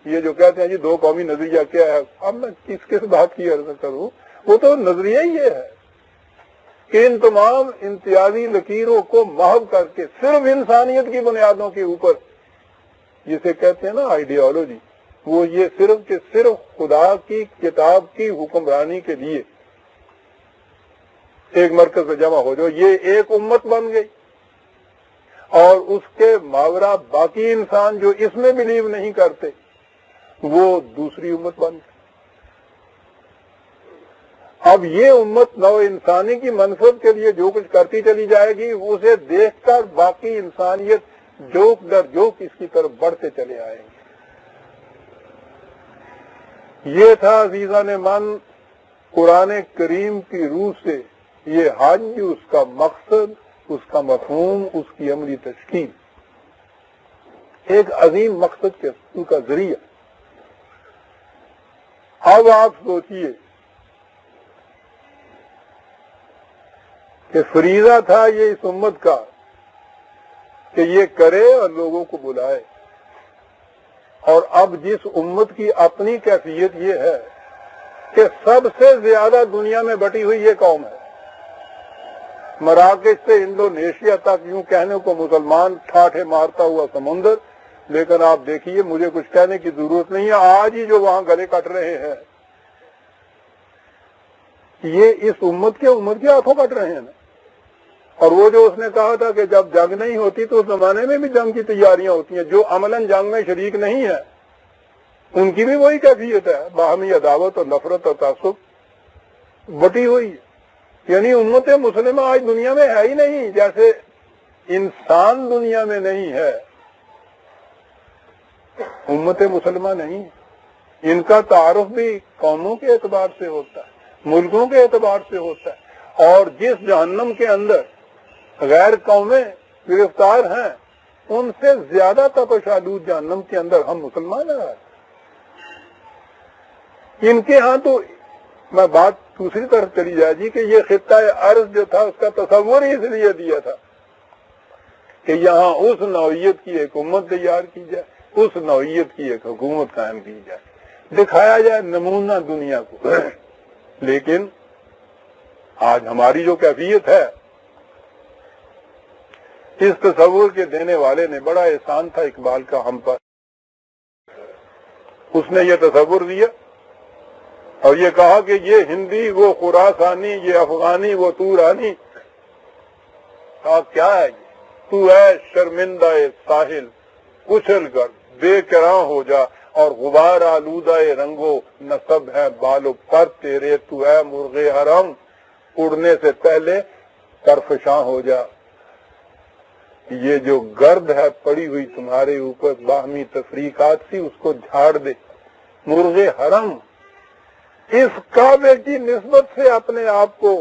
یہ جو کہتے ہیں جی دو قومی نظریہ کیا ہے، اب میں کس بات کی عرض کروں، وہ تو نظریہ ہی یہ ہے کہ ان تمام امتیازی لکیروں کو محو کر کے صرف انسانیت کی بنیادوں کے اوپر، جسے کہتے ہیں نا آئیڈیالوجی، وہ یہ صرف کہ صرف خدا کی کتاب کی حکمرانی کے لیے ایک مرکز پہ جمع ہو جاؤ، یہ ایک امت بن گئی، اور اس کے ماورا باقی انسان جو اس میں بلیو نہیں کرتے وہ دوسری امت بن گئی۔ اب یہ امت نو انسانی کی منفعت کے لیے جو کچھ کرتی چلی جائے گی، اسے دیکھ کر باقی انسانیت جوک در جوک اس کی طرف بڑھتے چلے آئیں گے۔ یہ تھا عزیزان من قرآن کریم کی روح سے یہ حج، اس کا مقصد، اس کا مفہوم، اس کی عملی تشکیل، ایک عظیم مقصد کے حصول کا ذریعہ۔ اب آپ سوچئے کہ فریضہ تھا یہ اس امت کا کہ یہ کرے اور لوگوں کو بلائے، اور اب جس امت کی اپنی کیفیت یہ ہے کہ سب سے زیادہ دنیا میں بٹی ہوئی یہ قوم ہے، مراکش سے انڈونیشیا تک یوں کہنے کو مسلمان ٹھاٹھے مارتا ہوا سمندر، لیکن آپ دیکھیے مجھے کچھ کہنے کی ضرورت نہیں ہے، آج ہی جو وہاں گلے کٹ رہے ہیں یہ اس امت کے ہاتھوں کٹ رہے ہیں نا۔ اور وہ جو اس نے کہا تھا کہ جب جنگ نہیں ہوتی تو اس زمانے میں بھی جنگ کی تیاریاں ہوتی ہیں، جو عملاً جنگ میں شریک نہیں ہے ان کی بھی وہی کیفیت ہے، باہمی عداوت اور نفرت اور تعصب بٹی ہوئی ہے۔ یعنی امت مسلمہ آج دنیا میں ہے ہی نہیں، جیسے انسان دنیا میں نہیں ہے، امت مسلمہ نہیں۔ ان کا تعارف بھی قوموں کے اعتبار سے ہوتا ہے، ملکوں کے اعتبار سے ہوتا ہے، اور جس جہنم کے اندر غیر قومیں گرفتار ہیں ان سے زیادہ تپش آلود جہنم کے اندر ہم مسلمان ہیں۔ ان کے ہاں تو میں بات دوسری طرف چلی جائے گی کہ یہ خطہ ارض جو تھا اس کا تصور ہی اس لیے دیا تھا کہ یہاں اس نوعیت کی ایک امت تیار کی جائے، اس نوعیت کی ایک حکومت قائم کی جائے، دکھایا جائے نمونہ دنیا کو۔ لیکن آج ہماری جو کیفیت ہے، اس تصور کے دینے والے نے بڑا احسان تھا اقبال کا ہم پر، اس نے یہ تصور دیا اور یہ کہا کہ یہ ہندی وہ خراسانی، یہ افغانی وہ تورانی، کہا کیا ہے یہ؟ تو ہے شرمندہ ساحل کچل کر بے کراں ہو جا، اور غبار آلودہ رنگو نصب ہے بالو پر تیرے، تو ہے مرغ حرم اڑنے سے پہلے کرفشاں ہو جا۔ یہ جو گرد ہے پڑی ہوئی تمہارے اوپر باہمی تفریقات سی، اس کو جھاڑ دے مرغ حرم، اس کعبے کی نسبت سے اپنے آپ کو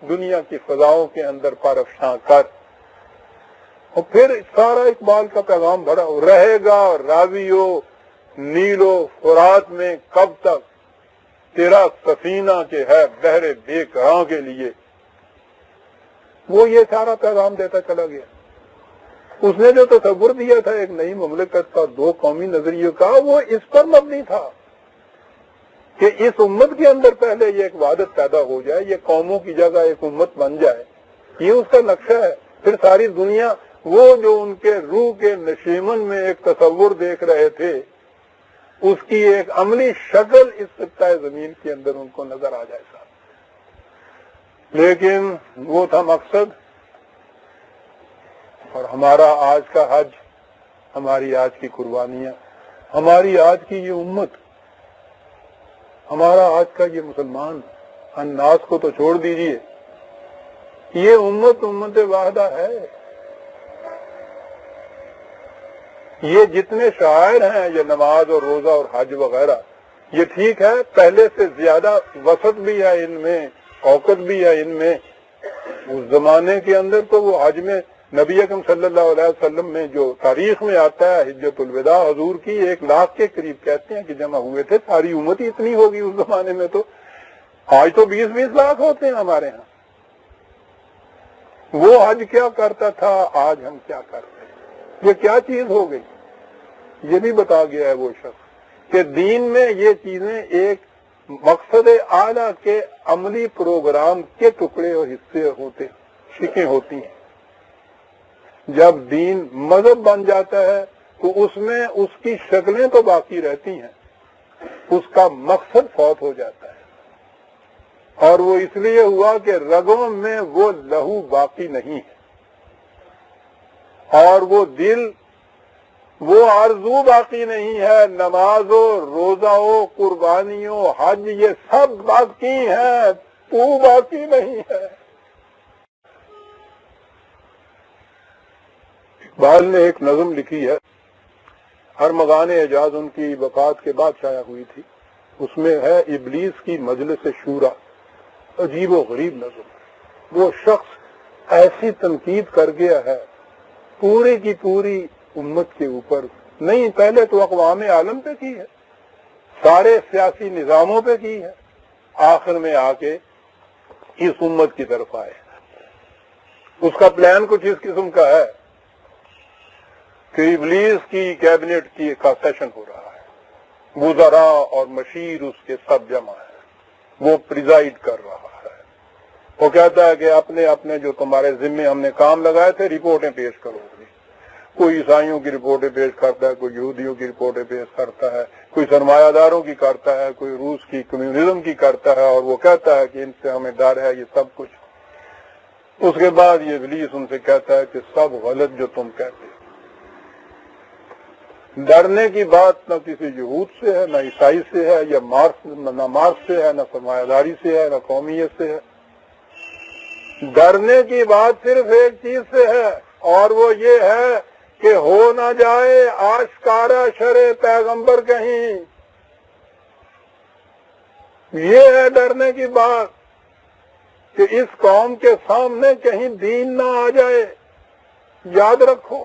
دنیا کی فضاؤں کے اندر پرافشاں کر۔ اور پھر سارا اقبال کا پیغام بڑا رہے گا راویو نیلو فرات میں کب تک، تیرا سفینہ کے ہے بحر بے کراں کے لیے۔ وہ یہ سارا پیغام دیتا چلا گیا۔ اس نے جو تصور دیا تھا ایک نئی مملکت کا، دو قومی نظریے کا، وہ اس پر مبنی تھا کہ اس امت کے اندر پہلے یہ ایک وحدت پیدا ہو جائے، یہ قوموں کی جگہ ایک امت بن جائے، یہ اس کا نقشہ ہے۔ پھر ساری دنیا وہ جو ان کے روح کے نشیمن میں ایک تصور دیکھ رہے تھے، اس کی ایک عملی شکل اس خطہ زمین کے اندر ان کو نظر آ جائے گا۔ لیکن وہ تھا مقصد، اور ہمارا آج کا حج، ہماری آج کی قربانیاں، ہماری آج کی یہ امت، ہمارا آج کا یہ مسلمان، الناس کو تو چھوڑ دیجئے، یہ امت واحدہ ہے۔ یہ جتنے شعائر ہیں، یہ نماز اور روزہ اور حج وغیرہ، یہ ٹھیک ہے، پہلے سے زیادہ وسعت بھی ہے ان میں، اوقات بھی ہے ان میں۔ اس زمانے کے اندر تو وہ حج میں نبی اکرم صلی اللہ علیہ وسلم میں جو تاریخ میں آتا ہے، حجۃ الوداع حضور کی 1,00,000 کے قریب کہتے ہیں کہ جمع ہوئے تھے، ساری امت ہی اتنی ہوگی اس زمانے میں۔ تو آج تو 20-20 لاکھ ہوتے ہیں ہمارے ہاں۔ وہ حج کیا کرتا تھا، آج ہم کیا کرتے ہیں، یہ کیا چیز ہو گئی؟ یہ بھی بتا گیا ہے وہ شخص کہ دین میں یہ چیزیں ایک مقصد اعلیٰ کے عملی پروگرام کے ٹکڑے اور حصے ہوتے، شکیں ہوتی ہیں۔ جب دین مذہب بن جاتا ہے تو اس میں اس کی شکلیں تو باقی رہتی ہیں، اس کا مقصد فوت ہو جاتا ہے۔ اور وہ اس لیے ہوا کہ رگوں میں وہ لہو باقی نہیں ہے، اور وہ دل، وہ آرزو باقی نہیں ہے، نماز و روزہ و قربانی و حج یہ سب باقی ہیں، تو باقی نہیں ہے۔ اقبال نے ایک نظم لکھی ہے، ارمغان اعجاز ان کی وفات کے بعد شائع ہوئی تھی، اس میں ہے ابلیس کی مجلس شورا، عجیب و غریب نظم۔ وہ شخص ایسی تنقید کر گیا ہے پوری کی پوری امت کے اوپر، نہیں پہلے تو اقوام عالم پہ کی ہے، سارے سیاسی نظاموں پہ کی ہے، آخر میں آ کے اس امت کی طرف آئے۔ اس کا پلان کچھ اس قسم کا ہے کہ ابلیس کی کیبنٹ کی کا سیشن ہو رہا ہے، وزراء اور مشیر اس کے سب جمع ہیں، وہ پریزائڈ کر رہا ہے، وہ کہتا ہے کہ اپنے اپنے جو تمہارے ذمے ہم نے کام لگائے تھے رپورٹیں پیش کرو گے۔ کوئی عیسائیوں کی رپورٹیں پیش کرتا ہے، کوئی یہودیوں کی رپورٹیں پیش کرتا ہے، کوئی سرمایہ داروں کی کرتا ہے، کوئی روس کی کمیونزم کی کرتا ہے، اور وہ کہتا ہے کہ ان سے ہمیں ڈر ہے، یہ سب کچھ۔ اس کے بعد یہ ابلیس ان سے کہتا ہے کہ سب غلط جو تم کہتے ہو۔ ڈرنے کی بات نہ کسی یہود سے ہے، نہ عیسائی سے ہے، یا نہ مارکس سے ہے، نہ سرمایہ داری سے ہے، نہ قومیت سے ہے۔ ڈرنے کی بات صرف ایک چیز سے ہے، اور وہ یہ ہے کہ ہو نہ جائے آشکارا شرع پیغمبر کہیں۔ یہ ہے ڈرنے کی بات کہ اس قوم کے سامنے کہیں دین نہ آ جائے۔ یاد رکھو،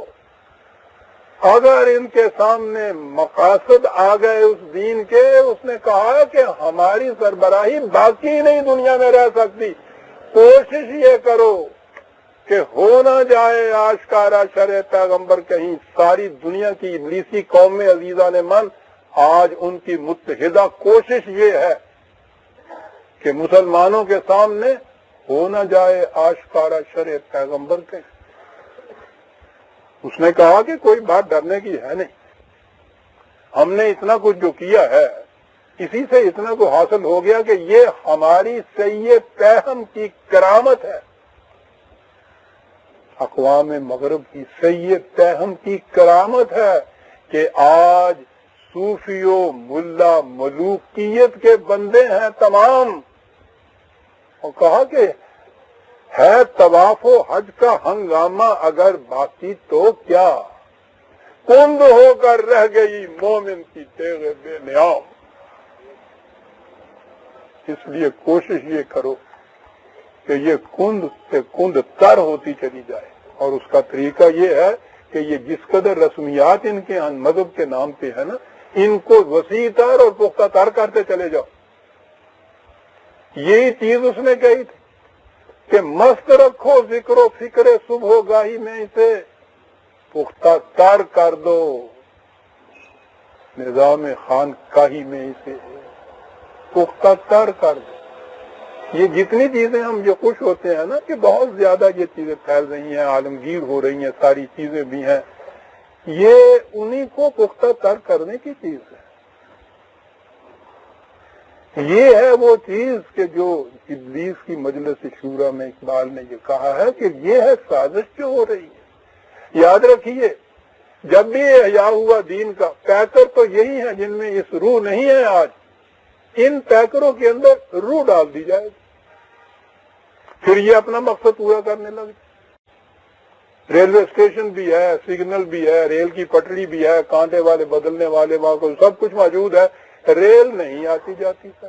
اگر ان کے سامنے مقاصد آ گئے اس دین کے، اس نے کہا کہ ہماری سربراہی باقی نہیں دنیا میں رہ سکتی، کوشش یہ کرو کہ ہو نہ جائے آشکارا شرع پیغمبر کہیں۔ ساری دنیا کی ابلیسی قوم میں عزیزان من، آج ان کی متحدہ کوشش یہ ہے کہ مسلمانوں کے سامنے ہو نہ جائے آشکارا شرع پیغمبر کہیں۔ اس نے کہا کہ کوئی بات ڈرنے کی ہے نہیں، ہم نے اتنا کچھ جو کیا ہے اسی سے اتنا کو حاصل ہو گیا کہ یہ ہماری سید پہم کی کرامت ہے، اقوام مغرب کی سید پہم کی کرامت ہے کہ آج صوفیوں ملا ملوکیت کے بندے ہیں تمام۔ اور کہا کہ ہے طواف و حج کا ہنگامہ اگر باقی تو کیا، کند ہو کر رہ گئی مومن کی تیغ بے نیام۔ اس لیے کوشش یہ کرو کہ یہ کند سے کند تر ہوتی چلی جائے، اور اس کا طریقہ یہ ہے کہ یہ جس قدر رسمیات ان کے مذہب کے نام پہ ہے نا، ان کو وسیع تر اور پختہ تر کرتے چلے جاؤ۔ یہی چیز اس نے کہی تھی کہ مست رکھو ذکر و فکر صبح و گاہی میں اسے پختہ تر کر دو، نظام خانقاہی میں اسے پختہ تر کر دو۔ یہ جتنی چیزیں ہم جو خوش ہوتے ہیں نا کہ بہت زیادہ یہ چیزیں پھیل رہی ہیں، عالمگیر ہو رہی ہیں، ساری چیزیں بھی ہیں، یہ انہی کو پختہ تر کرنے کی چیز ہے۔ یہ ہے وہ چیز کہ جو ابلیس کی مجلس شورا میں اقبال نے یہ کہا ہے کہ یہ ہے سازش جو ہو رہی ہے۔ یاد رکھیے، جب بھی احیاء ہوا دین کا، پیکر تو یہی ہے جن میں اس روح نہیں ہے، آج ان پیکروں کے اندر روح ڈال دی جائے، پھر یہ اپنا مقصد پورا کرنے لگے۔ ریلوے اسٹیشن بھی ہے، سگنل بھی ہے، ریل کی پٹری بھی ہے، کانٹے والے بدلنے والے وہاں کو سب کچھ موجود ہے، ریل نہیں آتی جاتی سر۔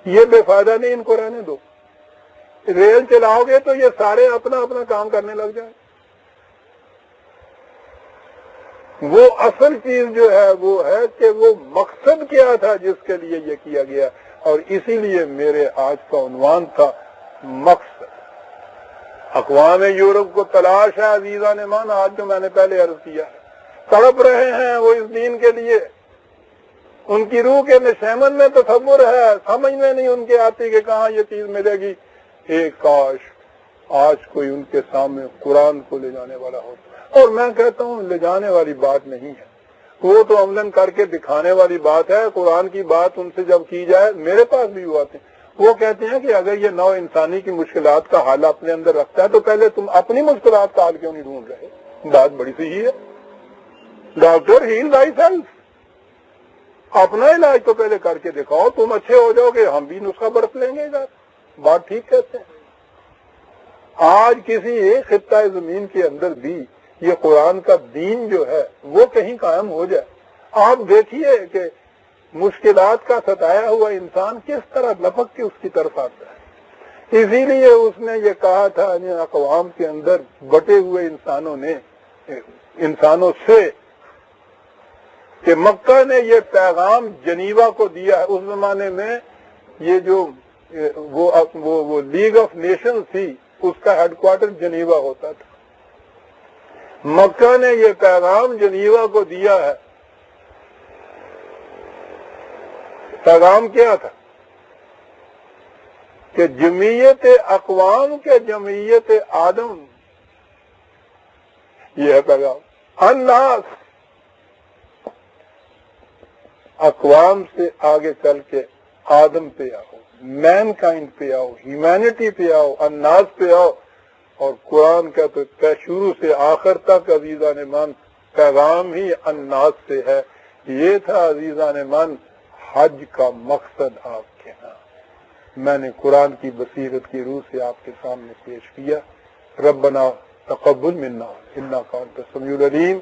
یہ بے فائدہ نہیں، ان کو رہنے دو۔ ریل چلاؤ گے تو یہ سارے اپنا اپنا کام کرنے لگ جائیں۔ وہ اصل چیز جو ہے وہ ہے کہ وہ مقصد کیا تھا جس کے لیے یہ کیا گیا، اور اسی لیے میرے آج کا عنوان تھا مقصد۔ اقوام یورپ کو تلاش ہے عزیزان مان، آج جو میں نے پہلے عرض کیا ہے، تڑپ رہے ہیں وہ اس دین کے لیے، ان کی روح کے نشیمن میں تصور ہے، سمجھ میں نہیں ان کے آتی کہ کہاں یہ چیز ملے گی۔ ایک کاش آج کوئی ان کے سامنے قرآن کو لے جانے والا ہوتا، اور میں کہتا ہوں لے جانے والی بات نہیں ہے، وہ تو عملاً کر کے دکھانے والی بات ہے. قرآن کی بات ان سے جب کی جائے, میرے پاس بھی ہوا تھے, وہ کہتے ہیں کہ اگر یہ نوع انسانی کی مشکلات کا حل اپنے اندر رکھتا ہے تو پہلے تم اپنی مشکلات کا حل کیوں نہیں ڈھونڈ رہے؟ بات بڑی صحیح ہے. ڈاکٹر ہیل تھائی سیلف, اپنا علاج تو پہلے کر کے دکھاؤ, تم اچھے ہو جاؤ گے ہم بھی نسخہ برت لیں گے. بات ٹھیک کہتے ہیں. آج کسی ایک خطہ زمین کے اندر بھی یہ قرآن کا دین جو ہے وہ کہیں قائم ہو جائے, آپ دیکھیے کہ مشکلات کا ستایا ہوا انسان کس طرح لپک کے اس کی طرف آتا ہے. اسی لیے اس نے یہ کہا تھا اقوام کے اندر بٹے ہوئے انسانوں سے کہ مکہ نے یہ پیغام جنیوا کو دیا ہے. اس زمانے میں یہ جو وہ لیگ آف نیشنز تھی اس کا ہیڈ کوارٹر جنیوا ہوتا تھا. مکہ نے یہ پیغام جنیوا کو دیا ہے. پیغام کیا تھا کہ جمعیت اقوام کے جمعیت آدم, یہ ہے پیغام. الناس, اقوام سے آگے چل کے آدم پہ آؤ, مین کائنڈ پہ آؤ, ہیومینٹی پہ آؤ, الناس پہ آؤ. اور قرآن کا تو شروع سے آخر تک عزیزان من پیغام ہی الناس سے ہے. یہ تھا عزیزان من حج کا مقصد آپ کے ہاں. میں نے قرآن کی بصیرت کی روح سے آپ کے سامنے پیش کیا. ربنا تقبل منا انک انت السمیع العلیم.